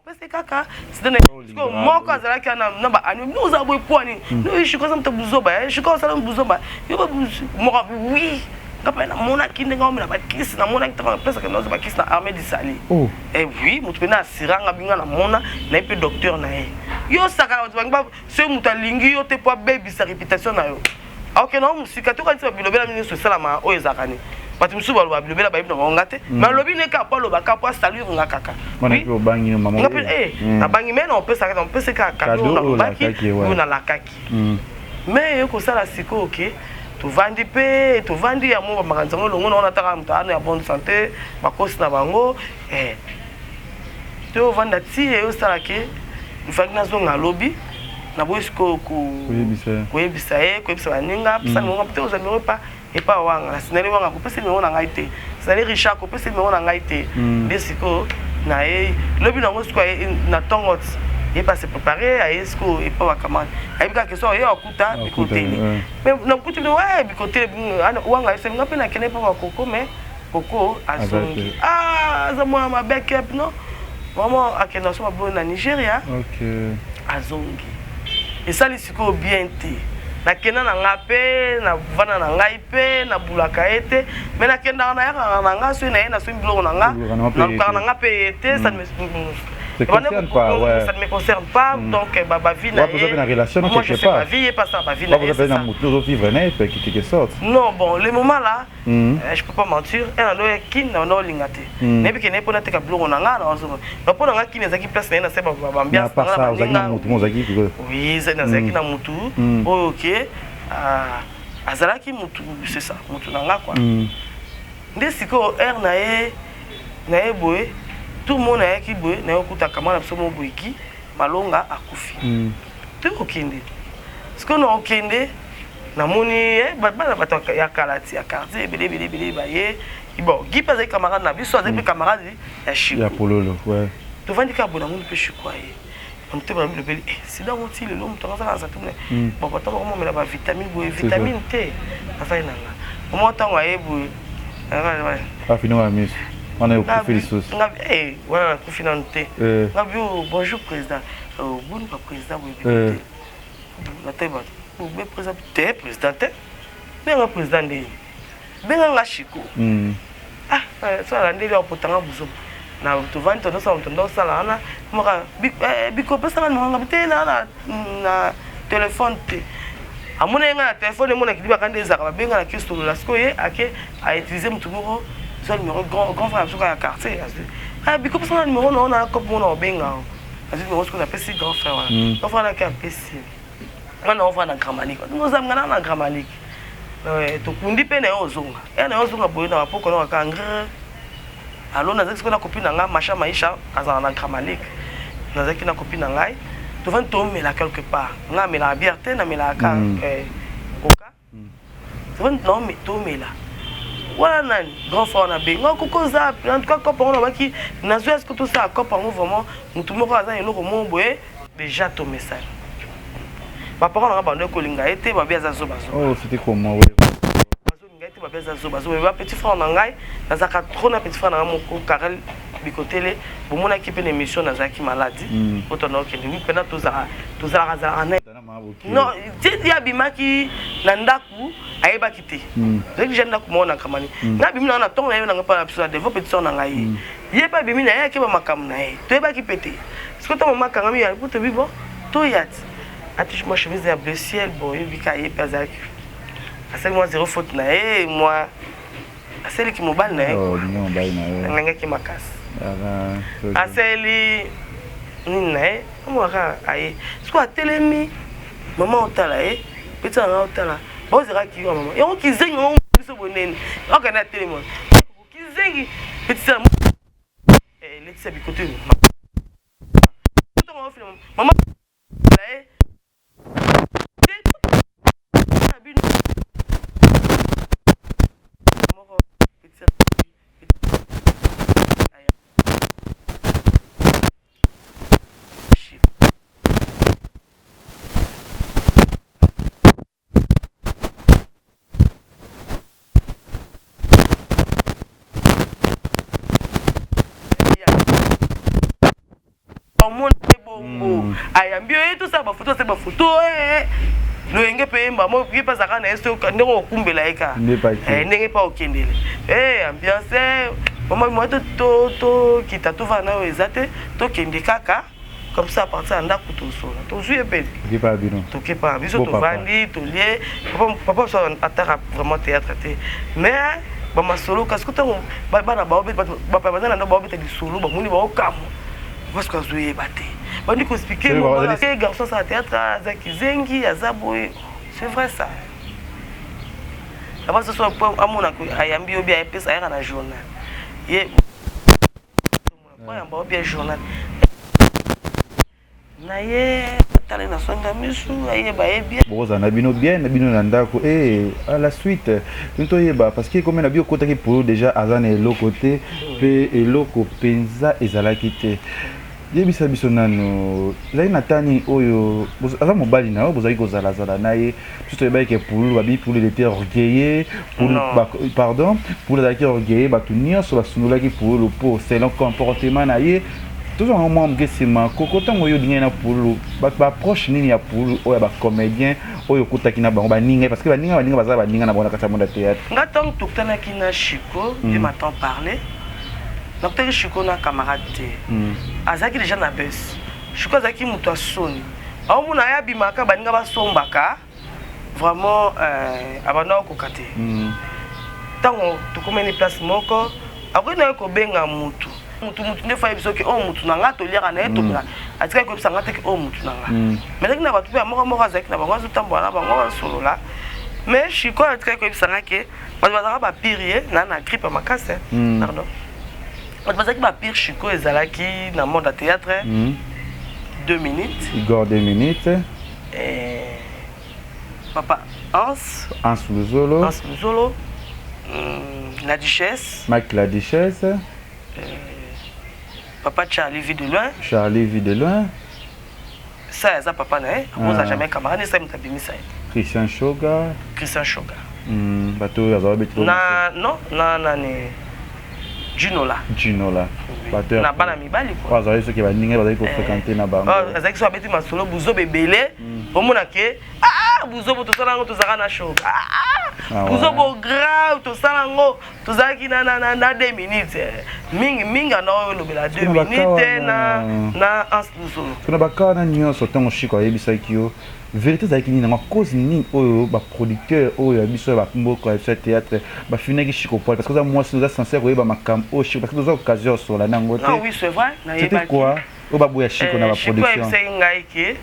parce que kaka c'est moko azalaki na ba ani nous avons poani nous je comme ça buzoba je comme ça buzoba yo moko oui ngapa na mona kinde ngomela ba kiss na mona kitaka pesa kana ba kiss na armée du sali et oui mutu pena siranga binga na mona na pe docteur na yo saka ba ce mutalingi yo te po baby sa réputation na yo ok non musika to kanisa bilobela ministre salama o ezakani batu musu ba bilobela ba ibna ngate mais lobi ne ka pa loba ka pa saluer nga kaka oui on bangi maman ngapel na bangi mais on peut ça on peut se ka cadeau na baki ou na la kaki mais yo ko sala siko ok tu vandi ya mo makanzango longo na nataka mtaano ya bonne santé bakosi na bango to vanda ti yo sala ke ifaki na zonga lobby na boisiko koyebisa baninga pesa monga peut aux amis pas et pas wanga na sinali wanga kopesa mongo na ngai te sinali Richard kopesa mongo na ngai te desiko na lobby na ngosiko na tongot et pas se préparer à esco et pas wa commande ai bika que so yo akuta bikoteli mais na kuti no ouais bikoteli wanga ese ngapi na kene pa koko mais koko azongi zamwa ma backup no maman akena so ba na Nigeria azongi et ça lisiko bien te na kena na ngape na vana na ngai pe na bulaka ete mais na kenda na yaka na nga so na so mbilo na nga na ngape ete ça ça ne me concerne pas donc ma vie na une relation moi je fais ma vie et pas ça ma vie na quelque sorte non bon les moments là je peux pas mentir elle a loé kin na no lingate ne bi kene pona te ka blongo na nga na zo na pona nga kin ezaki place na se ba ambiance na ça ozaki na mutu mozaki oui c'est na zaki na mutu OK azalaki mutu c'est ça mutu na nga quoi ndesiko na e boy tout le monde a qui boy na okuta kama na somo boyiki malonga akufi tout okende ce qu'on a okende na moni bana bato ya kalati ya quartier bele ba ye bon gi pas avec camarade na biso avec camarade ya chiko ya pololo ouais to vandi ka bona moni pe chiko ye on te ba le bele c'est dans mon style l'homme to ça ça tout bon bato comment mais la vitamine vitamine T afin na moment temps wa ye boy afino wa miss on est au félicitations. Voilà, confinanté. Bonjour président. Bon président, oui. La tête, oui, président, t'es président, mais un président de. Ben un chico. Ça la ndeli opotanga buzo. Na to vant to ça on ça là na mora biko pesa na nganga bite na téléphone te. Amona nga téléphone mona kidiba kande za ba benga na kisto la skoye ake a utiliser mutumuro le numéro grand frère sur la quartier biko pesa numéro non na cop mon benga azit numéro ce qu'on appelle si grand frère on va na ka pesi on va na grammatique nous am na grammatique to kundi pe na ozonga na ozonga boyo na poko na kangre alors na zaki na copine nga macha maisha azana na grammatique na zaki na copine ngai to vant tomber là quelque part nga mais la bière te na mais la ka oka to vant non mais tomber là voilà nani grand frère na benga kokoza en tout cas quand on a qui nazo est-ce que tout ça quand on vraiment mutu moko aza eloko momboye déjà ton message papa on a bandé kolinga été ba biaza zo bazo oh c'était comment ouais bazo linga été ba biaza zo bazo ba petit frère na ngai nazaka trop na petit frère na moko Karel bikotele bomona ki pe émission nazaki maladie otona okende mi pena tozara non il y a bimaki na ndaku ayeba kité rek jenda kumona kamani na bimina na tonga yena ngapa na biso devo petit son na ngai yeba bimina yake ba makam na ye to yeba ki pété ce que to mama kangami ya puto bibo to yat ati moi chemise ya bleu ciel bon yebika ye pazaki asali moi zéro faute na ye moi asali ki mobile na ye oh non mobile na ye nganga ki makasi asali ninae mwaka aye siko atelemi mama otala peta na otala bozera ki mama yo kizengi ngo biso bonene okana telemi kizengi peta letisa bikote mama hormone ayambi tout ça ba photo c'est ba photo loyenge pe mba mo ki pasa kana esto ndenge okumbela eka ndenge pa okendele ambiance mama mo to kita to vana ezate to kende kaka comme ça à partir de ndako to so to jouer pe to pas biso to vandi to lié papa so atara vraiment théâtre mais ba masolo parce que tango ba na ba bana na ba obeta di solo ba muni ba okamo parce que jouer baté ba ndi ko expliquer moi que garçon ça théâtre za kizengi azaboy c'est vrai ça avant ce soit amona ko ayambi obi a pesa ya na journal ye moi amba obi journal na ye tale na songa misu aye ba bien boza na bino bien na bino na ndako à la suite tunto yeba parce que comme na bio kota ki pour déjà azana elo côté pe eloko penza ezalaki te yebisa biso nano zai natani oyo aza mobali na bozali kozala zala na ye tout yeba ke pour babi pour il était orgueilleux pour pardon pour la qui orgueilleux batunia sur la sunulaki pour le pot c'est le comportement na ye toujours un moment ngesima kokota ngoyo dingena pour ba proche nini ya pour oya ba comédien oyo kotaki na bango ba ninga parce que ba ninga baza ba ninga na bona kata monde théâtre ngatong tokutana kina Chico je m'entends parler donc tel Chico na camarade azaki déjà na bus Chico azaki muto asoni au muna ya bimaka ba ninga ba sombaka vraiment abana ko kate tango tukomeni place moko après na ko benga mutu ne fa biso ke o mutu nanga to liaka na eto bla atika ko bisanga te ke o mutu nanga mais na ba tu ba moko azaki na bango zo tambola na bango solo la mais Chico atika ko bisanga ke ba ba pire na grippe makase pardon ba ba pire Chico ezalaki na monde théâtre 2 minutes Igor 2 minutes papa Hans Luzolo la Duchesse Mike la Duchesse papa Charlie vit de loin ça c'est papa né on a jamais camarade ça m'tabimi ça Christian Shoga bato ya beto na ne Ginola bato na bana mibali quoi bazali ceux qui va ninga bazali ko fréquenter na bango azaki so abeti masolo buzo bebele omona ke buzo bo to sala ngo to zaka na shoga buzo bo grave to sala ngo to zaki na 2 minutes mingi na lobela 2 minutes na buzo kuna bakana nyonso tango Chico ayebisaki yo vérité zaki ni na cause ni oyo ba producteur oyo biso ba mboko ya théâtre ba finaki Chico Paul parce que ça moi c'est sincère oyo ba makam o Chico parce que dans occasion sur la nango te oui c'est vrai na c'était quoi o ba boya Chico na ba production c'est ngai ke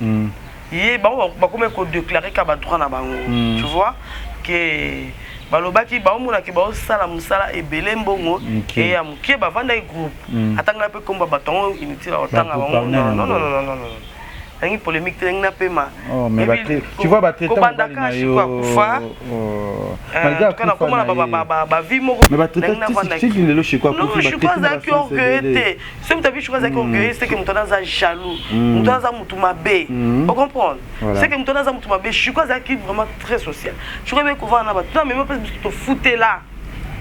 ye ba comme ko déclarer ka ba droit na bango tu vois que balobaki ba omona ke ba osala musala ebele mbongo et ya mukie ba vanda groupe atanga pe komba batongo inutile otanga bango non une polémique n'a pas mal. Oh mais tu vois battre tant na yo. Quand comment ba vie mo. Mais battre si le chez quoi non, je crois ça qui orgueilleux. Si tu as vu je crois ça qui orgueilleux c'est que mutona za jaloux. Mutona za mutu mabe. Vous comprenez? C'est que mutona za mutu mabe, je crois ça qui vraiment très social. Je crois bien qu'on va na ba. Non mais moi parce que te fouter là.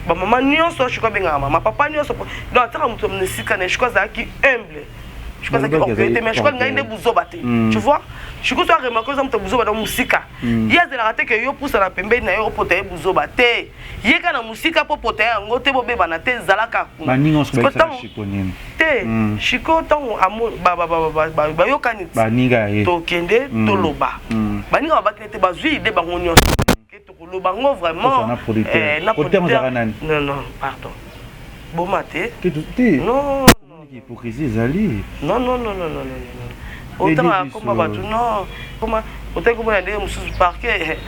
Ba maman nyonso je crois bien maman papa nyonso. Donc attends mutu mnesika na je crois ça qui humble. Je pense que mais je crois que ngende buzobate tu vois je crois que remarquer ça mutu buzobate musika ya de la rater que yo pousse na pembe na yo pote buzobate yeka na musika po pote yango te bobeba na te zalaka ba ningo so ba Chico nini te Chico tango amo ba yokani ba ninga ye to kende to loba ba ninga ba kete ba zui de bango nyonso ke to loba ngo vraiment na producteur non pardon bon maté non hypocrisie ezali non autant comme bato non comment autant comme on a mususu parquet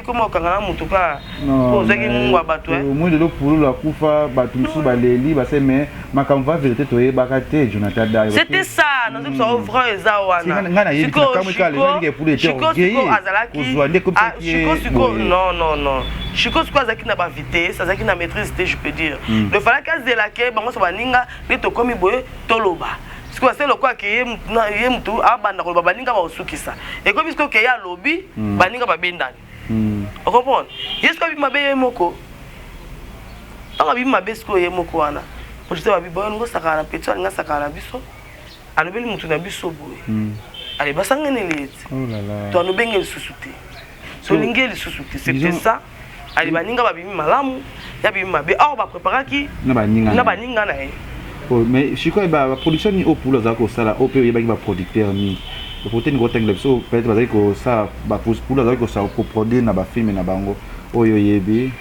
comme okangana mutuka ozaki mungwa bato moi de pour la kufa bato mususu baleli base mais makamva vérité toyebaka te Jonathan Dayo c'était ça nous sommes au vrai ezawana ngana yebi kamwe kale ngi pour les orgueilleux non Chico Siko azaki na ba vitesse azaki na maîtrise je peux dire le fallait qu'aze la ke bango so baninga ne to komi boye toloba siko c'est le quoi que ye mutu abanda ko baninga ba osukisa et comme siko ke ya lobby baninga ba bendani on comprend yesko bi mabe moko anga bi mabe siko ye moko wana pour te ba bi boye ngo sakana peto nga sakana biso alobeli mutu na biso boye allez basangene leti Oh là là. to no bengeli susuté so lingeli susuté c'était ça allez baninga babimi malamu ya bimi mabe or ba préparaki na baninga na ye. Oh mais je crois ba production ni au pour les ako sala au pe ba producteur ni le protéine ko tangle so peut-être ba ko ça ba pour les ako ça ko produire na ba film na bango oyo yebi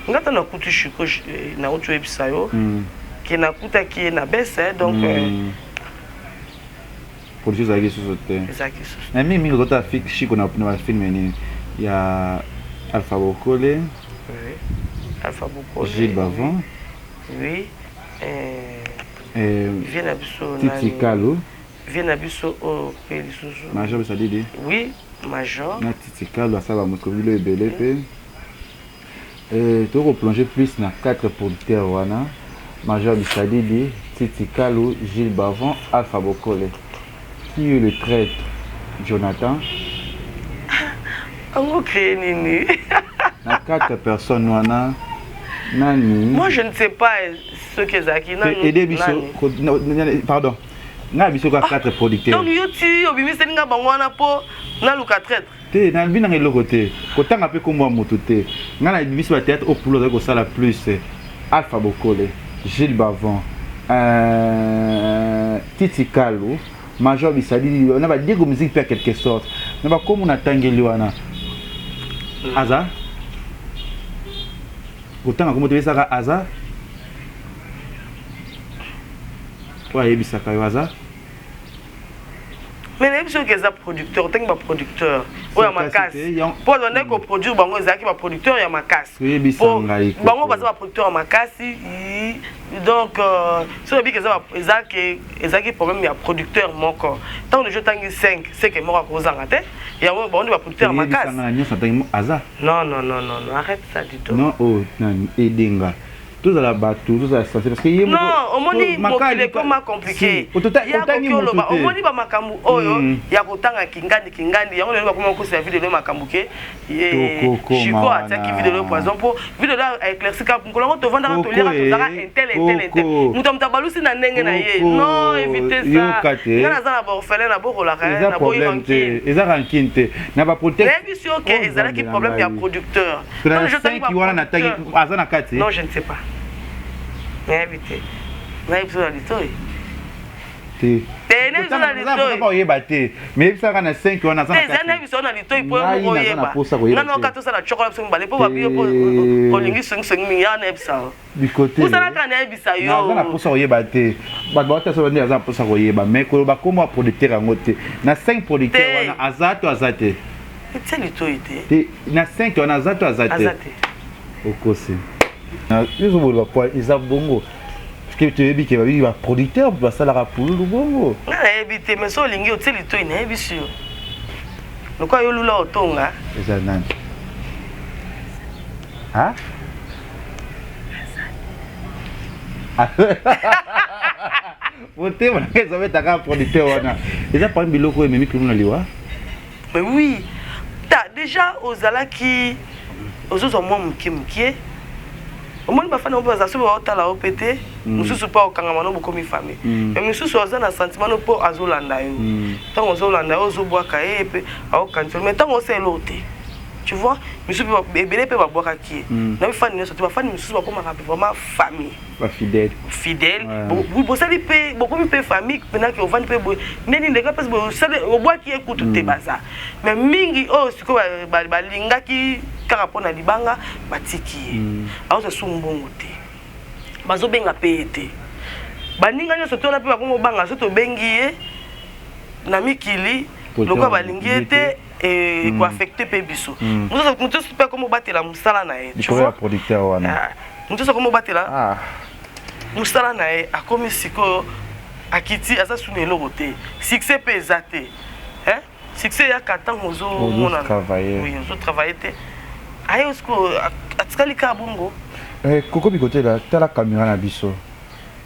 ngata na kutu shiko na utu ebisa yo ki na kuta ki na bese donc production za ki sosote ezaki so na mimi ngota fix shiko na film ni ya Alpha Bokole oui Alpha Bokole Gilles Bavon oui viens abiso Titi Kalo viens abiso o peli susu Major Sadidi oui Major na Titi Kalo asaba moskovilo ebele pe tu replonger plus na 4 producteurs wana Major Bisadidi Titi Kalo Gilles Bavon Alpha Bokole qui est le traître Jonathan on créé nini na 4 personnes wana nani moi je ne sais pas ce que zaki aider biso pardon na biso ka 4 producteurs donc yuti obimise ninga bango wana po na luka traître te na bina ngeloko te kotanga pe komwa moto te nga na biso ba théâtre au poulo za ko sala plus Alpha Bokole Gilles Bavon Titi Kalo Major Bisadidi on a ba diego musique pe quelque sorte na ba comme on atangeli wana aza kotanga komo te saka aza toi yebisaka yo aza mais les gens qui sont producteurs, tant que producteur, ou à ma casse. Pour donner qu'on produit, bango ezaki ba producteur ya ma casse. Bango parce que producteur à ma casse, donc sur le bic ezaki problème ya producteur moko. Tant le jeu tangi 5, c'est que moko ko zangate. Ya mo bango ba producteur à ma casse. Non non non non, arrête ça du tout. Non oh non edenga. Tout à la bateau, tout à la santé parce que non, au moni mokile comment compliqué. Ya kokoloba, au moni ba makambu oyo ya kotanga kingandi yango lelo bakoma ko servir de makambuke. Chiko ataki vidéo poison pour vidéo éclairci ka ngolongo to vanda to lira to zaka intel. Muto mtabalusi na ndenge na ye. Non, évitez ça. Ngana za na ba orphelin na boko la reine na boyi rankin. Eza rankin te. Na ba protection. Mais sûr que ezala ki problème ya producteur. Non, je tangi ki wana na tangi azana kati. Non, je ne sais pas. Mais évitez. Mais il faut la litoy. Te. Tene sur la litoy. Pas yeba te. Mais ça kana 5 wana za. Te zana biso na litoy po mo yeba. Ngana okato sala chocolat so mbale po ba biyo po olingi sing ya na ebisa. Du côté. Vous savez kana ebisa yo. Na posa yeba te. Ba ta so ndi aza posa yeba mais ko ba komo producteur ngote. Na 5 producteurs wana azato azate. C'est litoy te. Te na 5 wana azato azate. Azate. Okose. Na biso bo ba isa bongo. Parce que tu es que va producteur va ça la pour le bongo. Na ebité mais so lingi oteli to ina ebisu. Lokwa yo lula otonga. Eza nani? Ah? Wote wana ça va ta producteur wana. Eza pas biloko ememi que nous liwa. Mais oui. Déjà aux alaki aux autres moi mkié. Au moins ba fana baza so ba otala opete mususu pa okanga no bukomi famille mais mususu oza na sentiment no po azolanda yo tant ozolanda yo ozobwaka epe au cancel mais tant oselote tu vois mususu bebele pe ba bwaka ki na fani no so ba fani mususu ba koma vraiment famille ba fidèle vous bosali pe bokomi pe famille pena ki ovani pe neni ndeka parce que sale obwaki ekutu te baza mais mingi oh siko ba lingaki kaka pona libanga batiki aoza sumbongo te bazobenga pe ete baninga nyonso tona pe bakomo banga so to bengi ye na mikili lokwa balingi ete et ko affecter pe biso muto pe komo batela musala na ye tu vois producteur wana muto so komo batela musala na ye akomi siko akiti asa sune eloko te succès pe ezate hein succès ya katang ozo mona oui ozo travailler te aye osko atikali ka bongo koko bikote la tala caméra na biso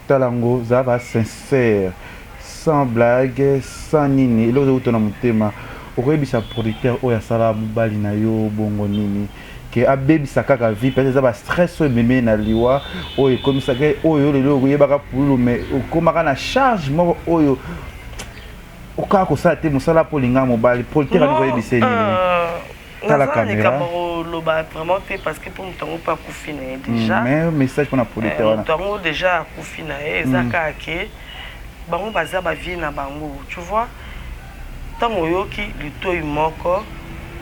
talango za va sincère sans blague sans nini eloko utona mutema okoyebisa producteur oyo asala mobali na yo bongo nini ke abebisa kaka vie peut-être za ba stress oyo ememi na liwa oyo ekomisaka oyo lelo okoyebaka pulu mais okomaka na charge moko oyo oka ko sa te musala polinga mobali poltera ni koye biseni la caméra vraiment parce que pour mutango pas kufina déjà mais message pour na politera wana mutango déjà kufina ezaka ke bango baza ba vie na bango tu vois tango yoki litoyi moko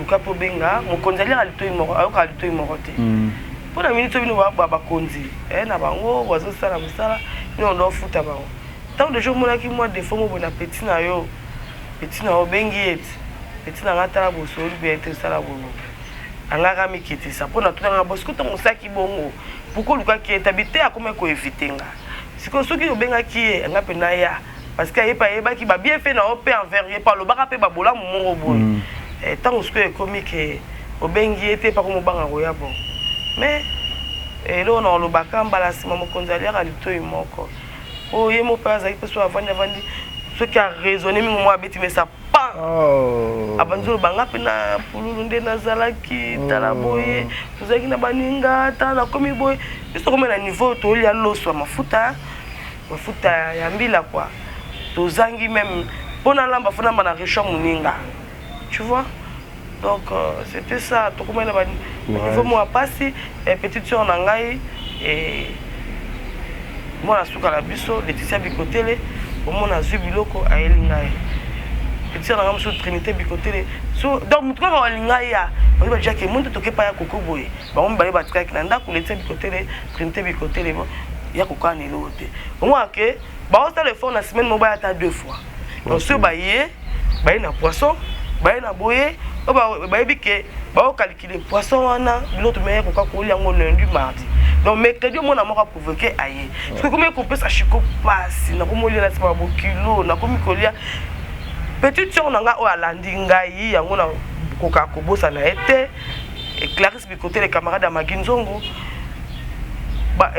ukapo benga mokonzi ali litoyi moko ayoka litoyi moko te pour la minute bino ba bakonzi na bango wazo sala musala ni on doit futa bango tant de jours monaki moi des fois mo bona petit na yo bengi et petit na ngata bo so bi ete sala bo angaka mikiti sa pona tunanga bo sikuta musaki bongo pourquoi luka ki etabité akome ko éviter siko soki yo benga ki anga pena ya parce que yeba ki ba bien fait na op envers ye pa lo baka pe ba bola mongo boy tant que ce comique au bengi ete pa ko mo banga ko ya bon mais là on a le baka mbala sima mo konzali ya litoyi moko oh ye mo pa za ki so avandi ce qui a raisonné moi beti mais ça pas abanzo banga pena pululu nde nazalaki tala boye tozaki na baninga tala komi boye biso comme na niveau to ya loso mafuta ya mbila quoi tozangi même pona lamba fona na région muninga tu vois donc c'était ça to comme na niveau moi passi petite sœur na ngai et moi la suka la biso Laetitia Bikotele au monde a biloko a elingai petite sœur na ngai Trinité Bikotele so donc mutuka ka elingai ya ba déjà que monde to ke pa ya koko boye ba on ba tika ki na ndako Laetitia Bikotele Trinité Bikotele bon ya koka ni lote au moins que ba on téléphone la semaine mo ba ta 2 fois donc ce ba na poisson ba na boye ba bike ba calculer poisson wana l'autre meilleur koka ko liango lundi mardi donc mercredi on a moko provoquer aye parce que comme ko pesa chiko passe na ko molia na sima bo kilo na ko mikolia petite sœur nanga o alandi ngai yango na koka ko bosa na été et Clarisse Bikote les camarades à Maginzongo bah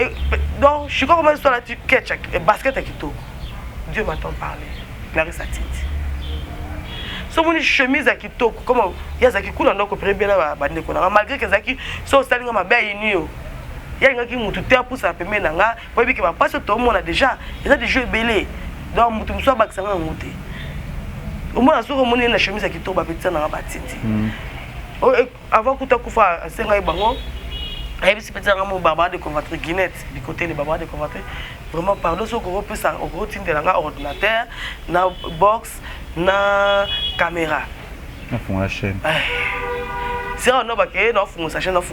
donc je suis comme ça la catch basket à Kitoko Dieu m'entend parler Clarisse a dit so moni chemise à Kitoko comme ya zaki kuna ndoko prebela bande ko na malgré que zaki so salinga mabe inio ya ngaki mutu te apusa pembe nanga po biki ba passe to mona déjà ils ont des jeux belé donc mutu mso bakisanga ngote au moins so moni na chemise à Kitoko ba petite na batindi avant kuta kufa senga ibango ayebisi petite na mo baba de convertir Guinette du côté les baba de convertir vraiment pardon so ko peut ça au gros tinde nga ordinateur na box na caméra na fond la chaîne c'est on ba ke na fond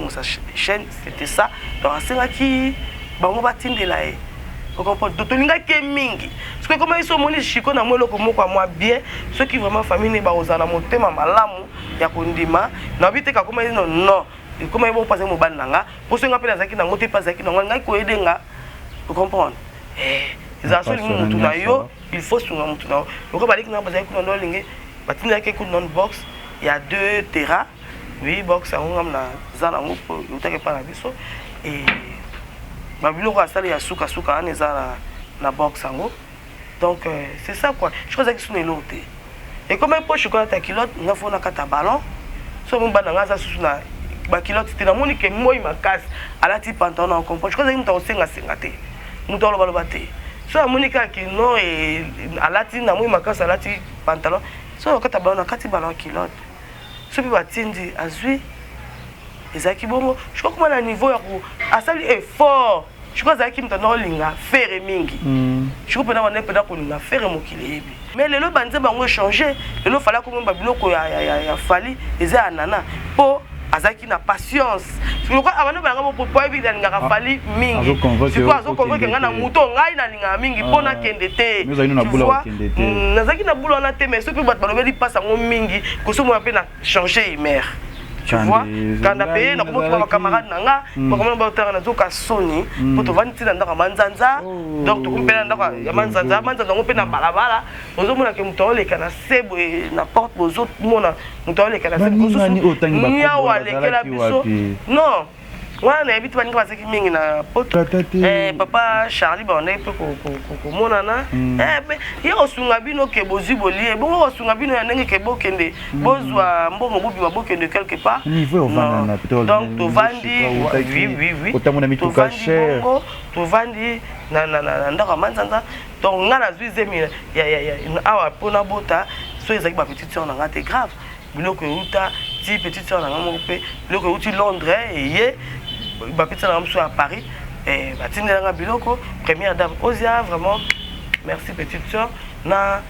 sa chaîne c'était ça donc c'est qui bango batinde là on comprend to linga ke mingi parce que comme ils sont moni chiko na mwelo ko moko moi bien ceux qui vraiment famille ne ba ozana motema malamu ya kondima na biteka comme non comme ils vont passer mo bananga pour senga pela zaki na ngote pas zaki na ngai ko edenga vous comprendre ils a soli mutu na yo il faut sunga mutu na yo ko baliki na bazaki na linge batinda ke ku non box il y a 2 terrains 8 box en ngam na zana ngupo utake pa na biso et babilo ko asali ya suka ane za na box ango donc c'est ça quoi je crois que c'est l'autre et comme un poche ko ta kilote nga fona kata ballon so mo bananga za susu na ba kilote te na moni ke moi makasi alati pantalon en comprend je crois que mutu senga te mutu lo te so amonika ki no et alati na moi makasi alati pantalon so kata ballon na kati ballon kilote so bi batindi azui ezaki bongo je crois comment na niveau ya ko asali effort je crois zaki mtana linga faire mingi je crois pena wana pena ko linga faire mokili ebi mais lelo banze bango changer lelo fala ko mba biloko ya fali eza anana po azaki na patience je crois abana banga mo po ebi nga fali mingi je crois azo convoquer nga na muto ngai na linga mingi pona kende te nazaki na boulot na te mais ce que bat balobeli passa ngo mingi ko so mo pe na changer mère tu vois quand on a payé na ko ba camarade nanga ba ko ba tera na zoka soni po to vandi na ndaka manzanza donc to kumpela ndaka ya manzanza ngo pe na balabala ozo mona ke muto le kana sebo na porte bozo mona muto le kana sebo bozo ni awale kela biso non wana ebiti bani kwa seki mingi na poto papa Charlie ba on pe ko mona na ye osunga bino ke bozi bolie bongo osunga bino ya ndenge ke bokende bozwa mbongo bobi ba bokende quelque part donc to vandi oui otamona mituka cher to vandi na ndaka manzanza donc on a la deuxième awa pona bota so ezaki ba petite sœur nanga te grave biloko euta ti petite sœur nanga moko pe biloko euti Londres et ba petite sœur nanga à Paris et batindelanga biloko première dame Ozia vraiment merci petite sœur na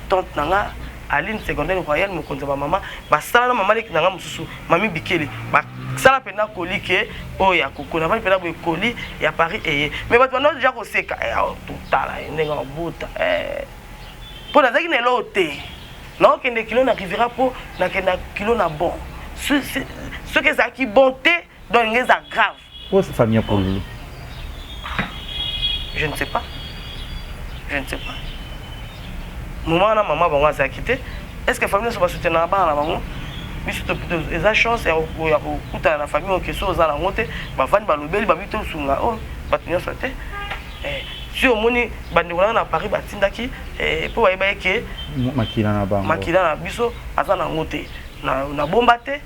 tante nanga Aline secondaire royale mokonza ba mama ba sala na mama leki nanga mususu mami bikeli ba sala pena koli ke o ya kokona ba pena bo koli ya Paris et mais ba twana déjà ko seka totala ndenga buta pour la zaki ne lote non que ne kilo n'arrivera pas na que na kilo na bon ce que ça qui bonté dans les grave pour cette famille pour lui je ne sais pas maman na maman bango za quitté est-ce que famille so ba soutenir ba na bango biso to eza chance ya kuta na famille o keso za na ngote ba vani ba lobeli ba bito sunga o batinyo sote si au moni bandeko na Paris batindaki po ba yeke makila na bango makila na biso aza na ngote na bomba te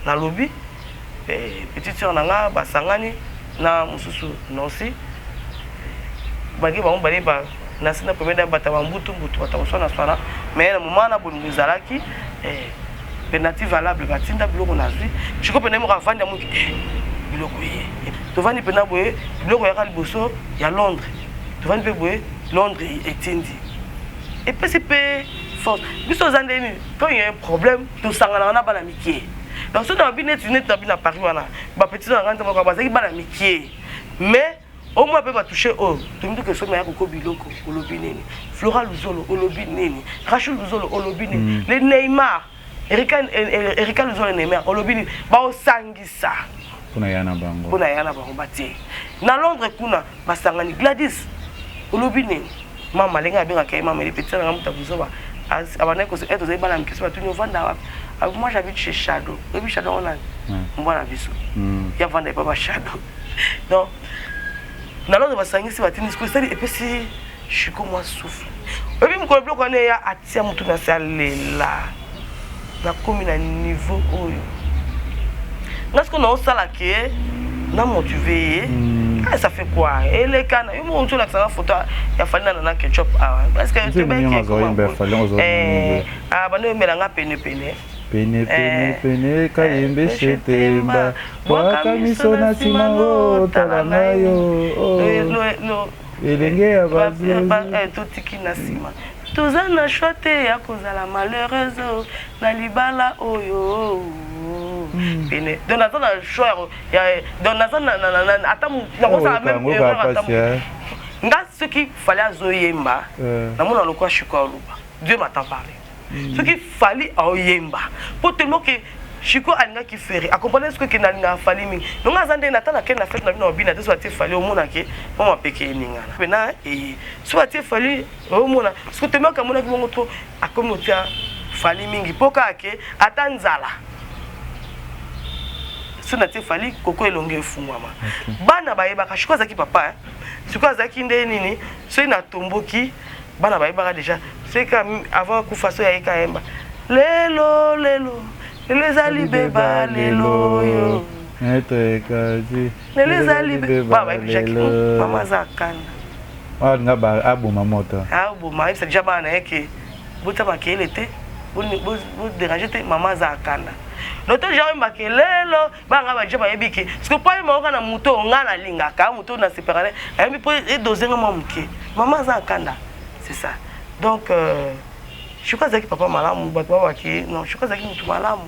na lobi petite sœur nanga basangani na mususu nosi bagi ba mbali ba na sina première bata mbutu bata sona sona mais na moment na bolingo zalaki penalty valable batinda biloko na zwi chiko pena mo ravanda mo biloko ye to vani pena boye biloko ya kaliboso ya Londres to vani pe boye Londres etindi et puis c'est peu force biso zandeni quand il y a un problème to sangana na bana mikie donc so na binet na Paris wana ba petit na nganta mo ka bazaki bana mikie mais au moins peut pas toucher au tout monde que so na ko biloko olobineni Flora Luzolo olobineni Rachel Luzolo olobineni les Neymar Erika Luzolo Neymar olobineni ba osangisa pona yana bango batie na Londres kuna basangani Gladys olobineni mama lenga benga kay mama les petits na muta buzoba abana ko eto zai bana mkiso batuni ovanda wapi moi j'habite chez Shadow et Shadow on a mbona biso ya vanda pas Shadow donc na Londres basangisi batini ko sali et puis si je suis comme moi souffle et puis mon bloc on est atia mutu na salela na komi na niveau oyo parce que non ça là qui est na motivé ça fait quoi et les cannes ils m'ont tout la photo il a fallu na ketchup parce que tu ben bano melanga pene kayembe shetemba waka miso na sima o talanga yo elenge ya bazi totiki na sima toza na chote ya kozala malheureuse na libala oyo pene donc na na choix ya donc na attends na ko ça même nga ce qu'il fallait azoyemba na mona lokwa shiko luba Dieu m'a tant parlé ce qu'il fallait azoyemba pour tellement que Chico alinga ki feri accompagner ce que nalinga fali mingi nonga zande na tana ken na fête na bino bina te so ate fali o mona ke mama peke ninga pena so ate fali o mona ce que tellement ka mona ki mongo to akomotia fali mingi poka ke atanzala so na te fali koko elonge fungwama bana bayeba ka Chico zaki papa Chico zaki nde nini so ina tomboki bana bayeba déjà c'est que avant kufa so ya ekaemba lelo les alibé balelo yo Maître Kazi les alibé baba Jacques mama zakana nga ba aboma moto aboma c'est déjà bana yake buta bakele te bu déranger te mama zakana noto jawe makelelo banga ba jaba yebike parce que pas mo na muto nga na linga ka muto na séparer ayemi po e dozenga momuke mama zakana c'est ça donc je crois que papa malamu bato baki non je crois que mutu malamu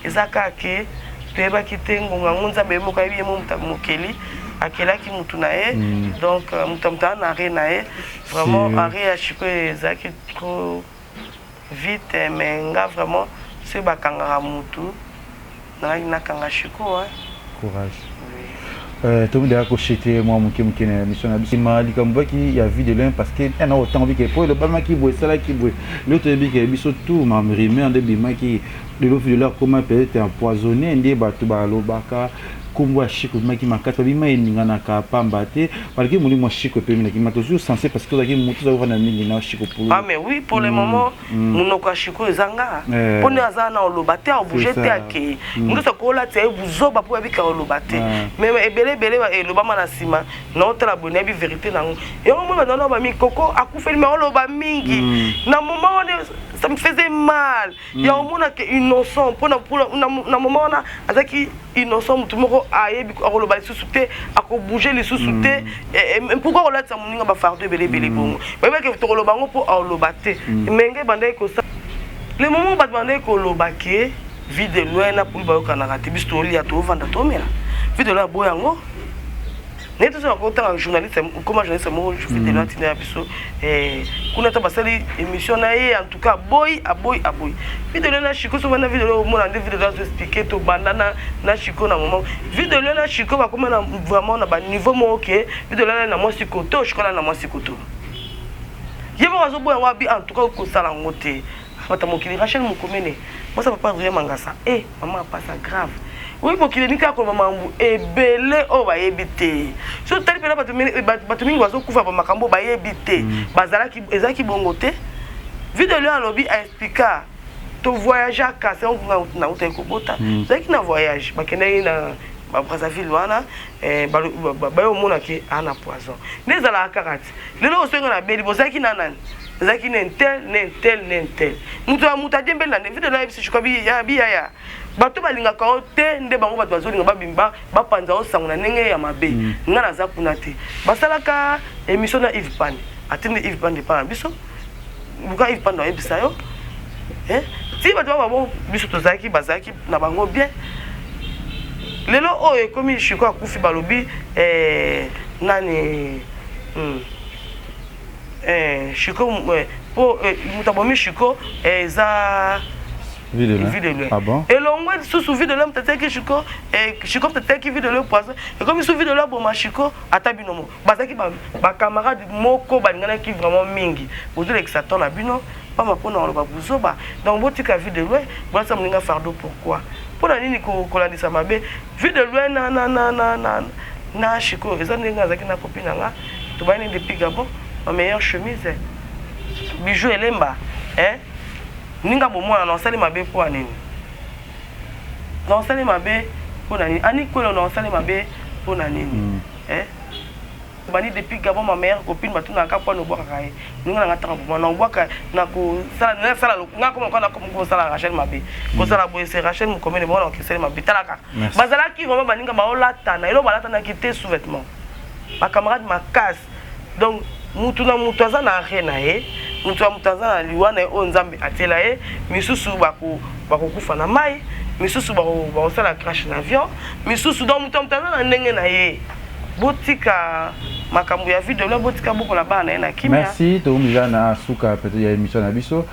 ezaka ke peba kitengo ngunza bemo ka biye mukeli akelaki mutu na ye donc mutamta na re na ye vraiment arrêt à Chico ezaki trop vite mais nga vraiment c'est bakanga mutu na kanga Chico courage tout le monde a coché moi mon qui me mission abissima likambo qui y a vie de l'un parce que on a autant envie que pour le bama qui boit ça là qui boit l'autre bi que biso tout ma rimé en de bima qui de l'eau de leur comment peut être empoisonné ndé batu ba lobaka kombo ya Chico maki makata bima eninga na ka pamba te balaki muli mo Chico pe mina ki mato toujours censé parce que zaki mutu za vana mingi na Chico pour ah mais oui pour le moment munoko Chico ezanga pone azana olobate a bouger te ake ndu sa kola te buzoba po abika olobate mais ebele eloba mana sima na otala bone bi vérité nango et au moment dans ba mi koko akufeli mais oloba mingi na moment ça me faisait mal il y a au moins que innocent pour na moment na azaki innocent tout moko ayebi oloba lisusu te ako bouger lisusu te et pourquoi on l'a moninga ba fardo belé bongo ba que to oloba ngo po oloba te menge bandai ko ça le moment ba bandai ko oloba ke vide loin na pour ba kana kati bisto li ya to vanda to mela vide la boyango neto so ko ta journaliste comment journaliste mo je fais de l'antenne biso kuna ta basali émission na ye en tout cas boy vidéo na Chico so na vidéo mo na vidéo za expliquer to bandana na Chico na moment vidéo na Chico ba comme na vraiment na ba niveau mo OK vidéo na mo Chico to je connais na mo Chico to yebo wazo boya wa bi en tout cas ko sala ngote bata mokili Rachel Mukomene moi ça papa vraiment ngasa maman pas ça grave oui mokili nika ko mamambu ebele o ba yebite so tali pela batu mingi wazo kufa ba makambo ba yebite bazalaki ezaki bongo te vidéo le alobi a expliquer to voyage à Kassé on na uteko bota zaki na voyage bakene na ba Brazzaville wana ba yo mona ki ana poison nezala karati lelo osenga na beli bozaki na nani zaki nentel muta dembe na vidéo na bisi chikobi ya biya bato balinga ka te nde bango bato bazolinga babimba bapanza osanguna ndenge ya mabe nga naza kuna te basalaka émission na Yves Pande atinde Yves Pande pa biso buka Yves Pande oyebisa yo si bato babo biso tozaki bazaki na bango bien lelo oyo ekomi Chico akufi balobi nani Chico po mutabomi Chico eza vidéo. Ah bon? Et l'on sous vidéo l'homme peut-être que Chico peut-être qui vidéo le poisson et comme sous vidéo là bon ma Chico atabinomo bazaki ba camarade moko balingana qui vraiment mingi ozo l'exaton na bino pas ma pona on ba buzoba donc botika vidéo ba ça mlinga fardo pourquoi pour la nini ko landisa mabe vidéo na Chico eza ndinga zaki na copine nga to ba ni depuis Gabon ma meilleure chemise bijou elemba ninga bomona na osali mabe po anini na osali mabe po nani ani kwelo na osali mabe po nani bani depuis Gabon ma meilleure copine batuna ka po no boka kai ninga nga taka bomona na boka na ko sala nga ko sala Rachel mabe ko sala boy c'est Rachel Mukomene bona ko sala mabe talaka bazala ki vraiment baninga ba olata na elo balata na kité sous-vêtement ma camarade ma casse donc mutu na mutu aza na arena mutu ya mutaza na liwana o nzambe atela misusu bakokufa na mai misusu bakosala crash na avion misusu donc mutu mutaza na ndenge na botika makambo ya vidéo la botika boko la bana na kimia merci to mila na suka peut-être ya émission na biso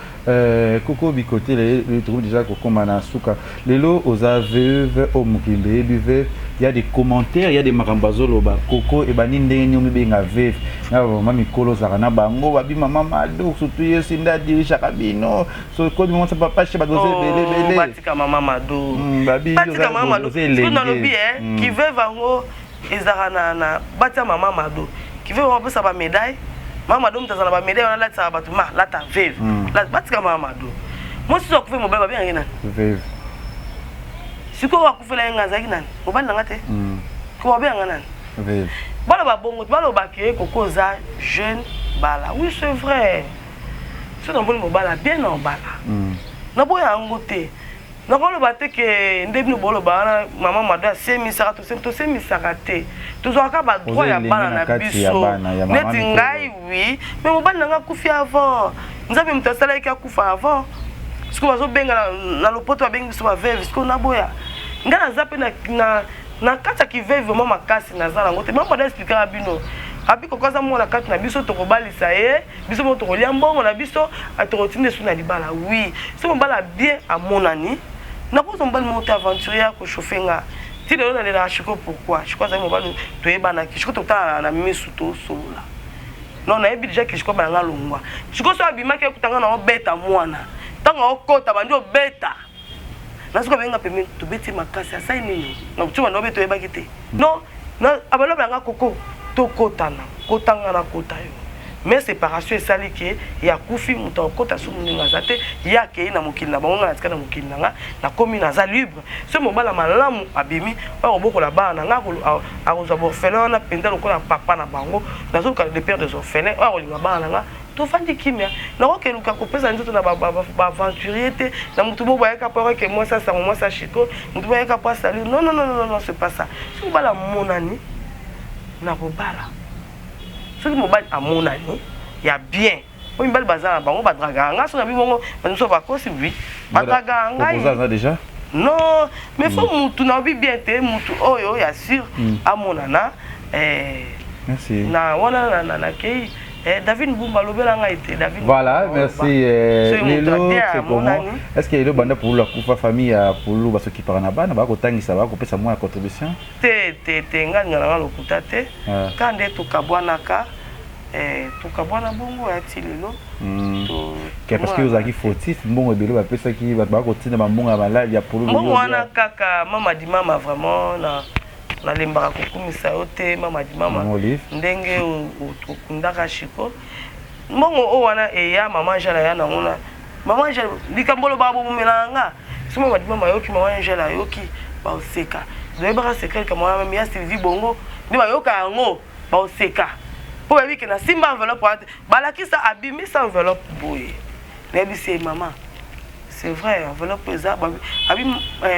koko bikote le trouve déjà koko mana suka lelo oza veuve o mukinde veuve il y a des commentaires il y a des makambazolo ba koko e bani ndenge nyomi benga veuve na mama mikolo zaka na bango babi mama mado surtout yesinda dirisa kabino so ko moment ça papa chez badoze belé batika mama mado babi batika mama mado kuna lobi qui veut vango ezara na batia mama mado qui veut on peut ça ba médaille mama mado mtazana ba médaille on la tsa batu ma la ta veuve la batika mama mado moi si okufe mo ba bien ngena veuve siko wakufela nga zaki nani mobali nanga te ko ba bien ngana veuve bala ba bongo bala ba ke koko za jeune bala oui c'est vrai c'est un bon mobala bien en bala na boya ngote na ko lo ba te ke ndebi no bolo ba mama mado semi saka to semi saka te to zo ka ba droit ya bana na biso neti ngai oui mais mobali nanga kufi avant nzabe mtasala ka kufa avant siko bazo benga na lopoto ba bengi biso ba veuve siko na boya ngana zape na kata ki veuve mama kasi na zala ngote mama da expliquer bino abi kokoza mona kati na biso to kobalisa biso mo to kolia mbongo na biso atokotinde suna libala oui so mbala bien a monani na ko zombali mo te aventurier ko chauffer ti de na la Chico pourquoi je crois ça mo balu to ebana ki Chico to ta na misu to sola non na ebi déjà ki Chico ba nga longwa Chico so abima ke kutanga na obeta mwana tanga okota bandi obeta nazo ka benga pembeni to beti makasi asai nini na kuchuma no beto yeba kite non na abalo banga koko to kotana kotanga na kotayo mais séparation esali ke ya kufi muto kota su muninga zate ya ke na mokili na bango na tika na mokili na komi na za libre ce mobala malamu abimi ba oboko la bana nga ko akozwa borphelin na penda lokola papa na bango nazo ka le père des orphelins ba kolinga bana nga to fandi kimia na ko keluka ko pesa nzoto na ba aventurier te na mutu bo ba ka pora ke moi ça chiko mutu ba ka pas salut non c'est pas ça ce mobala monani na bobala ce qui mobile à mon ami il y a bien oui bal bazar bango badraga nga so na bibongo banso ba kosi bi badraga nga vous déjà non mais faut mutu na bi bien te mutu oyo ya sûr à mon nana merci na wana na kei David Mbumba lobela nga été David voilà merci lelo c'est comment est-ce qu'il y a le banda pour la coupa famille pour lu baso qui parana bana ba ko tangisa ba ko pesa moi contribution te nga ngana lokuta te kande to kabwana ka to kabwana bongo ya tilelo que parce que vous avez fautif bongo belo ba pesa ki ba ko tina ba mbonga ba live ya pour lu bongo wana kaka mama di mama vraiment na lembaka kokumisa yo te mama di mama ndenge okundaka shiko mbongo o wana eya mama jala ya nangona mama jala likambolo babo mumela nga si mama di mama yoki mama jala yoki ba oseka zoyebaka sekret kama mama mia Sylvie bongo ndi ba yoka yango ba oseka po babi ke na simba enveloppe balakisa abimisa enveloppe boye nebisi mama c'est vrai enveloppe eza abi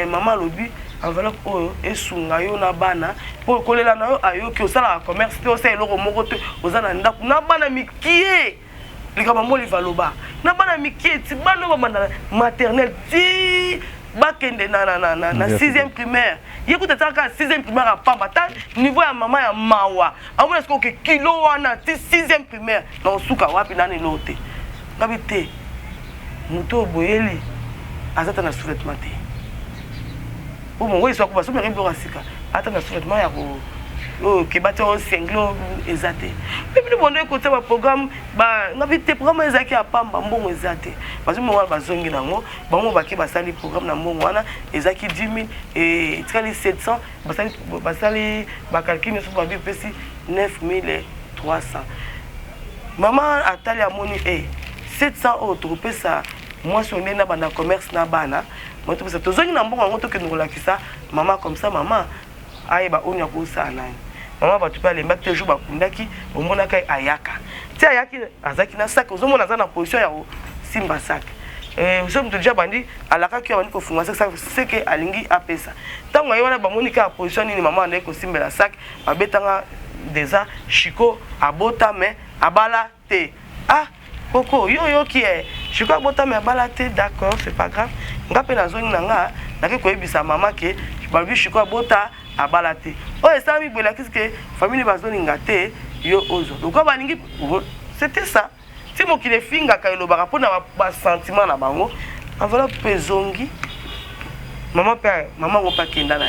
mama lobi enveloppe oyo esunga yo na bana po kolela na yo ayoki osala commerce te osala eloko moko te oza na ndako na bana mikie likama moli valoba na bana mikie ti bana bamanda maternelle ti bakende na 6e primaire yekuta taka 6e primaire apamba ta niveau ya mama ya mawa amona siko ke kilo wana ti 6e primaire na osuka wapi nani lote ngabi te muto boyeli azata na sous-vêtement te o mo weso ko baso meri bora sika ata na sous-vêtement ya ko o ke bato o singlo ezate pepe bonde ko tsa ba programme ba ngabi te programme ezaki apamba mbongo ezate baso mo ba zongi nango bango baki basali programme na mbongo wana ezaki 10000 et tikali 700 basali ba calcul so ba bi pesi 9300 maman atali amoni 700 autres pesa moi sur na bana commerce na bana moi tout ça tozongi na mbongo ngo to ke ngolakisa maman comme ça maman ayeba onya ko sana maman ba tu pas les mbak te jour ba kundaki omona kai ayaka ti ayaki azaki na sac ozomona za na position ya simba sac so mtu déjà bandi alaka ki bandi ko funga sac c'est que alingi apesa tango ayona ba monika position ni maman na ko simbela sac babetanga déjà chiko abota mais abala te Coco, yo qui est. Je crois que tu as d'accord, c'est pas grave. Je suis dans zone nanga, na maman qui je crois bota a balate. Oh, ça mi bola que famille bazoni ngate yo ozo. Donc c'était ça. Si mo ki le finga ka lo ba rapport na ba sentiment na bango, enveloppe pezongi. Maman ko pa kenda na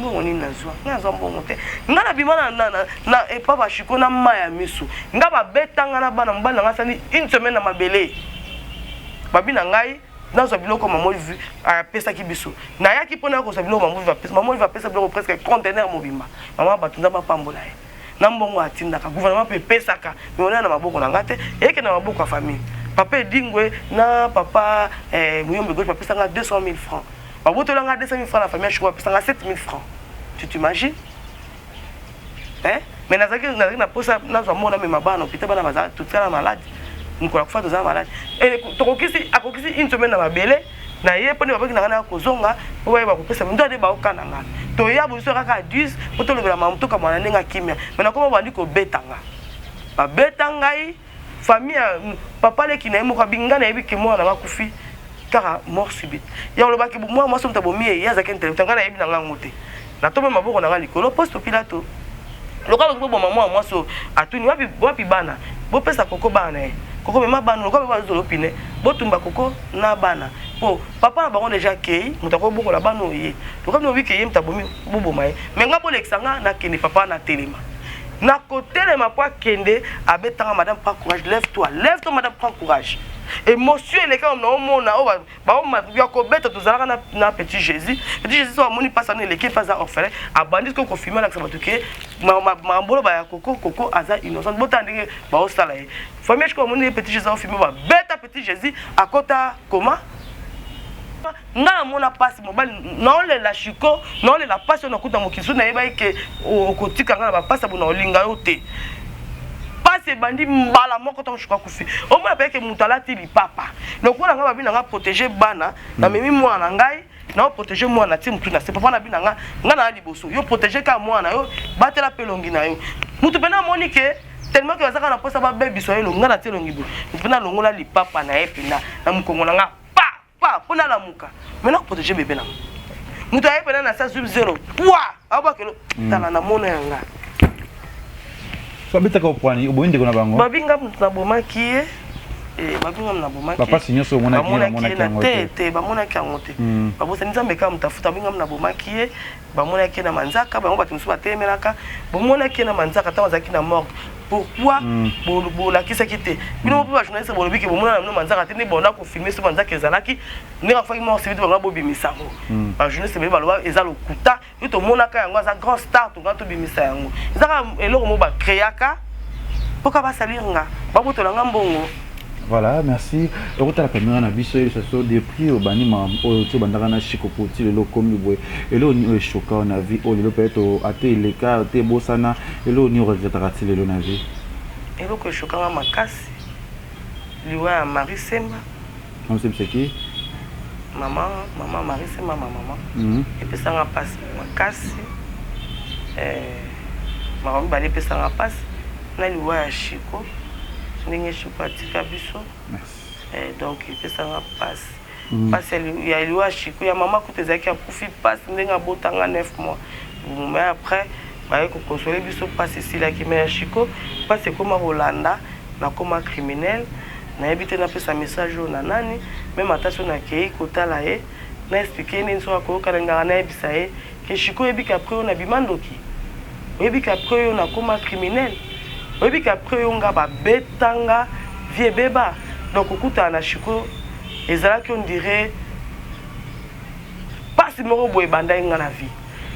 Ngo ni nazwa. Nazwa mbongo te. Ngana bimana na papa shiko na maya misu. Ngaba betanga na bana mbana ngasani une semaine na mabele. Babi na ngai nazwa biloko maman vu a pesa ki biso. Na yaki pona ko sa biloko maman va pesa. Maman va pesa biloko presque conteneur mobimba. Maman batunda ba pambola ye. Na mbongo atinda ka gouvernement pe pesa ka. Mais on a na maboko na ngate eke na maboko famille. Papa dingwe na papa muyombe gauche papa sanga 200 000 francs. Bah, vous te l'avez 200 000 francs, la famille, je crois que c'est 7 000 francs. Tu t'imagines? Hein? Mais dans la pose, dans un monde, ma banne, on peut pas tout ça malade. Nous croyons que ça malade. Et tu as une semaine dans ma belle, na ye pone babaki na kana kozonga po ba ko pesa ndo de ba okananga to ya bo so kaka 10 po to lebela mamuto ka mwana nenga kimia mais na ko bandi ko betanga ba betangai famille papa le ki na mo ka bingana yebi ke mwana na kufi car mort subite ya lo baki moi so mta bomi ya za kente tangana yebi na ngote na to maboko na likolo poste pilato lo ka bo moi so atuni wapi bana bo pesa koko bana koko mema bana lo ka ba zo lopine bo tumba koko na bana po papa na bango déjà kei mutako boko la bana oye lo ka no wi kei mta bomi bobo mai mais ngabo lexanga na kende papa na telema na côté de ma poids kende abetanga madame prends courage lève-toi madame prends courage émotion les cas on mona o ba ma ko beta to zalaka na petit Jésus so moni passe na l'équipe passe orphelin abandit ko confirmer la sabatu ke ma mbolo ba ya koko aza innocent botandike ba o sala e famille ko moni petit Jésus confirmer ba beta petit Jésus akota comment nga mona passe mobile non le la chiko non le la passe na kuta mokisu na yeba ke okotika nga ba passe bona olinga yo te passe bandi mbala moko to chiko kufi o mo pe ke mutala ti li papa lokola nga babi na nga protéger bana na memi mwana ngai na protéger mwana ti mutu na se papa na bi na nga na liboso yo protéger ka mwana yo batela pelongi na yo mutu pena moni ke tellement que bazaka na posa ba baby so yo nga na telongi bo pena longola li papa na epina na mukongo na nga pas pour la muka maintenant protéger bébé là muta ye pena na sa sub 0 wa aba kelo tala na mona yanga so bita ko kwani uboinde ko na bango babinga na bomaki babinga na bomaki papa sinyo so mona ki na te ba mona ki angote babosa nzambe ka mtafuta binga na bomaki ba mona ki na manzaka ba ngomba kimsuba temelaka ba mona ki na manzaka ta wazaki na mort pourquoi la qui s'inquiète bino po ba journaliste bolobi ke bomona na manzaka te ne bona ko filmer so manzaka ezalaki ne ka faki mort civil ba bobi misango ba journaliste be ba loba ezalo kuta to mona ka yango za grand star to ngato bimisa yango ezaka eloko mo ba créaka poka ba salinga ba botola ngambongo. Voilà, merci. La caméra na biso ça sort depuis au bani ma au to bandaka na chikopoti le lokomi boy. Et là on est choqué on a vu au le peut être à te les cas te bosana et là on y regrettera le lo na vie. Et là que choquant makasi. Liwa Marie Semba. On sait c'est qui? Maman Marie Semba maman. Et puis ça va passer makasi. Maman ba les pesa va passer. Na liwa chiko. Ninge chupatika biso donc pesa nga passe passe ya liwa chiko ya mama kutezaki akufi passe ndenga botanga 9 mois mais après ba ko consoler biso passe ici la ki mais chiko passe comme Rolanda na comme criminel na habite na pesa message na nani même attention na kei kotala e na expliquer ni so ko kalanga na ebisa e ke chiko ebika après on a bimandoki ebika après on a comme criminel. Oui, qu'après on a betanga vie beba donc okuta na chiko ezala qu'on dirait pas si moro boy banda nga na vie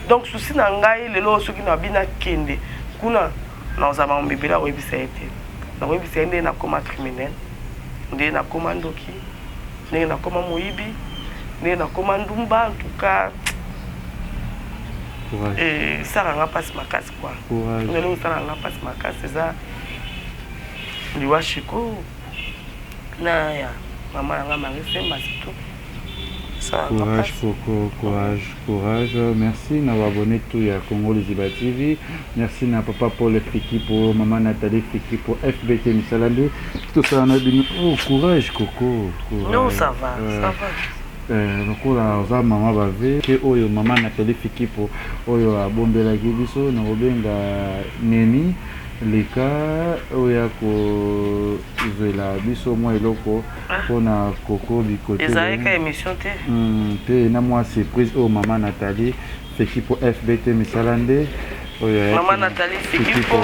donc souci na ngai lelo soki na bina kende kuna na ozama mbibela webisa ete na webisa ende na koma criminel ndé na koma ndoki ndé na koma moibi ndé na koma ndumba en tout cas et ça rend pas ma casse quoi nous ça rend pas ma casse c'est ça liwa chiko na ya maman nga Marie-Semba c'est tout ça courage merci d'avoir abonné tout ya Congo Liziba TV merci na papa Paul Fiki pour maman Nathalie Fiki pour FBT Misalande tout ça on a dit oh courage Coco non ça va lokola oza mama bave ke oyo mama Nathalie Fiki po oyo abombelaki biso na kobenga neni leka oyo akozwela biso mwa eloko mpona Koko bikote ezalaka émission te pe na mwa surprise oyo mama Nathalie Fiki po FBT Misalande oyo mama Nathalie Fiki po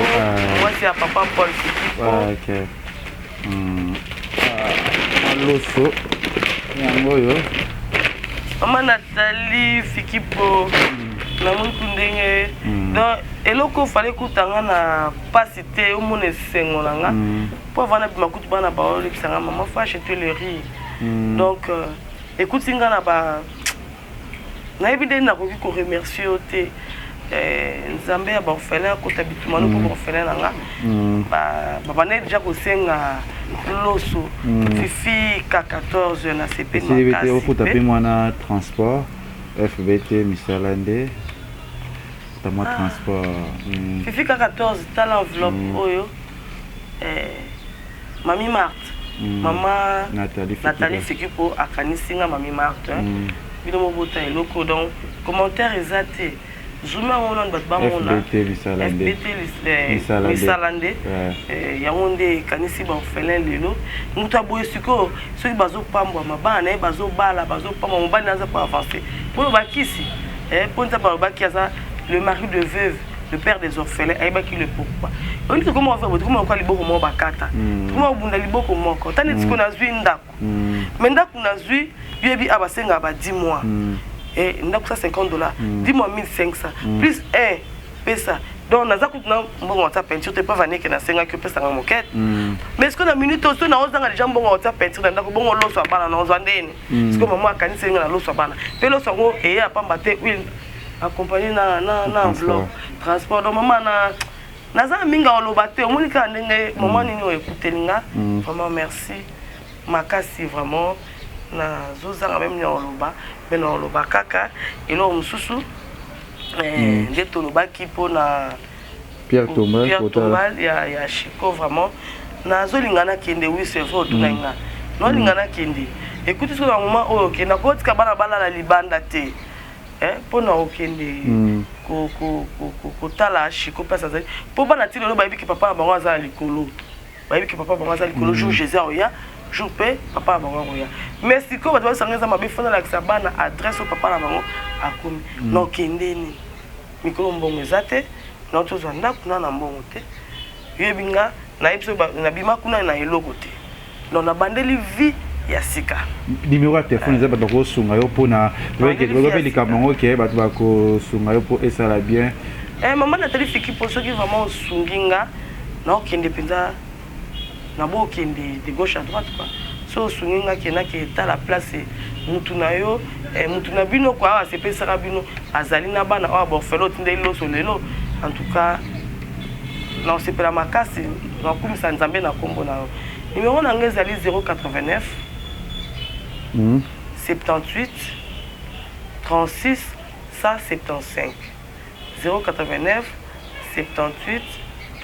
mwasi ya papa Paul Fiki po aloso yango oyo Maman Nathalie Fiki po na muntu ndenge donc eloko fallait kutanga na pasité au monde sengo nanga pour vana bimakutu bana ba olekisanga maman faut acheter le riz donc écoute singa na ba na ebide na koki ko remercier ote nzambe ya ba orphelin ko tabitumano pour orphelin nanga ba bana déjà ko senga loso fifi ka 14 na CP makasi c'est au taper mwana transport FBT Misalande tama transport fifi ka 14 ta l'enveloppe oyo Mami Marthe maman Nathalie Fiki po akanisinga Mami Marthe bino mobota eloko donc commentaire ezate Zuma on a FBT Misalande yangonde kanisi ba orphelin lelo muta boye siko soki bazo pambwa mabana bazo bala bazo pambwa mobali naza pas avancer pour bakisi pour nza ba bakiaza le mari de veuve le père des orphelins ayba ki le pourquoi on dit comment on fait comment on quoi liboko mo bakata comment bunda liboko moko tani tiko na zui ndako mais ndako na zui yebi abasenga ba 10 mois et ndako ça $50 10 mois 1500 plus 1 pesa donc naza kutuna mbongo ta peinture te pas vanner que na senga que pesa nga moquette mais est-ce que na minute to na ozanga déjà mbongo ta peinture na ndako bongo loso bana na ozandeni est-ce que maman akanisa nga na loso bana pe loso ngo e ya pamba te oui accompagné na enveloppe transport donc maman naza minga oloba te omonika ndenge maman nini o écoutelinga vraiment merci makasi vraiment na zozanga même ni oloba mais na oloba kaka elo mususu nde tolobaki mpona Pierre Thomas ya Chico vraiment nazolingana kende oui c'est vrai otuna nga nolingana kende écoute ce que na moment oyo okenda kotika bana balala libanda te mpona okende kotala Chico place azali mpo bana ti lelo bayebi ke papa na bango aza na likolo bayebi ke papa na bango aza na likolo jour jésus oya jour mpe papa na bango oya mais sikoyo bato basanga eza mabe fona lakisa bana adresse oyo papa na bango akomi na okendeni mikolo mbongo eza te na tozwa ndako na mbongo te yebi nga nayebi so nabima kuna na eloko te donc nabandeli vie ya sika numéro ya telefone eza bato bakosunga yo mpona obelika bango ke bato bakosunga yo mpo esala bien mama natali fiki mpo soki vraiment osungi nga na okende mpenza na bo okende de gauche à droite quoi so osungi nga kendaki etala place mutu na yo mutu na bino kwa awa asepesaka bino azali na bana oyo borfelo otindeli loso lelo en tout cas na osepela makasi na okumisa nzambe na nkombo na yo numéro na nga ezali 089 78 36 175 089 78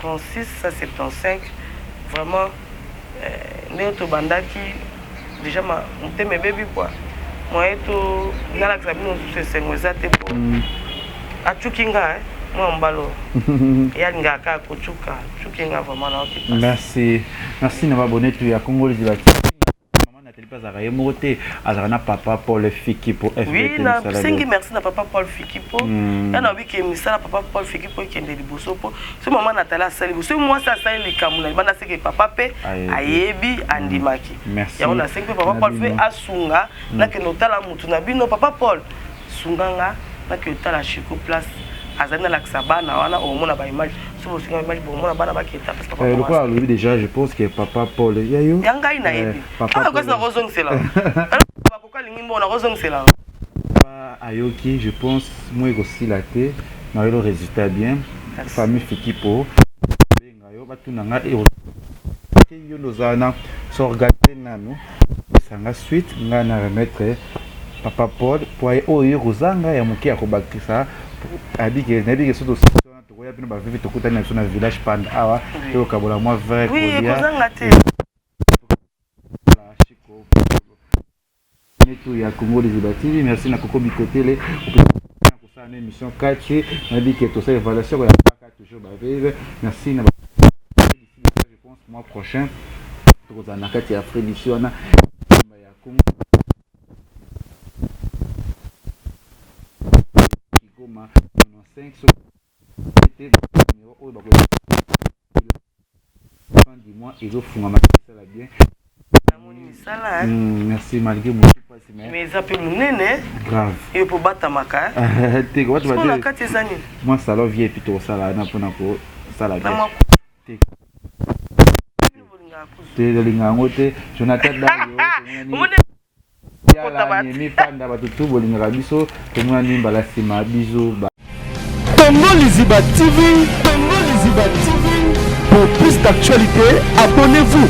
36 175 vraiment ndenge tobandaki déjà motema ebebi kwa moye to nalakisa bino mosusu esengo eza te po acuki nga mwa mbalo eyalingaka kaka kocuka acuki nga vraiment na okita merci na babone tu ya Congo les bâti maman Nathalie Pazara ye moko te azala na papa Paul Fikipo oui na sengi merci na papa Paul Fikipo ya na biki misala papa Paul Fikipo kende liboso po so maman Nathalie asali liboso moi ça asali likamuna libanda seke papa pe ayebi andimaki ya ona sengi papa Paul fe asunga na ke notala mutu na bino papa Paul sunganga na ke otala Chico place azana lakisa bana wana omona ba image so bosinga image bomona bana baketa parce que papa le quoi lui déjà je pense que papa Paul yayo yanga ina yebi papa ko sa rozong sela papa ko lingi mbona rozong sela ayoki je pense moi aussi la té na le résultat bien famille Fikipo benga yo batuna nga et yo lozana s'organiser nanu sanga suite nga na remettre papa Paul pour oyo rozanga ya muki ya kobakisa abike nabi ke soto sona to ya bino ba vivi to kutana na village panda awa to kabola moi vrai oui kozanga te la Chico netu ya Congo les bâtis merci na Koko Bikotele na kusana émission 4 nabi ke to sa évaluation ya pas toujours ba vive merci na je pense mois prochain to kozana kati ya Frédition na ya Congo Goma 95 c'était numéro au bako fin du mois et ofunga makisala bien sala merci malgré mon passé mais ça peut munene grave et pour battre maka te ko tu vas dire moi salon vie puis to sala na pona ko sala bien te linga ngote Jonathan Dayo mi panda batutu bolingaka biso tomona nimba la sima biso Congo Liziba TV pour plus d'actualité abonnez-vous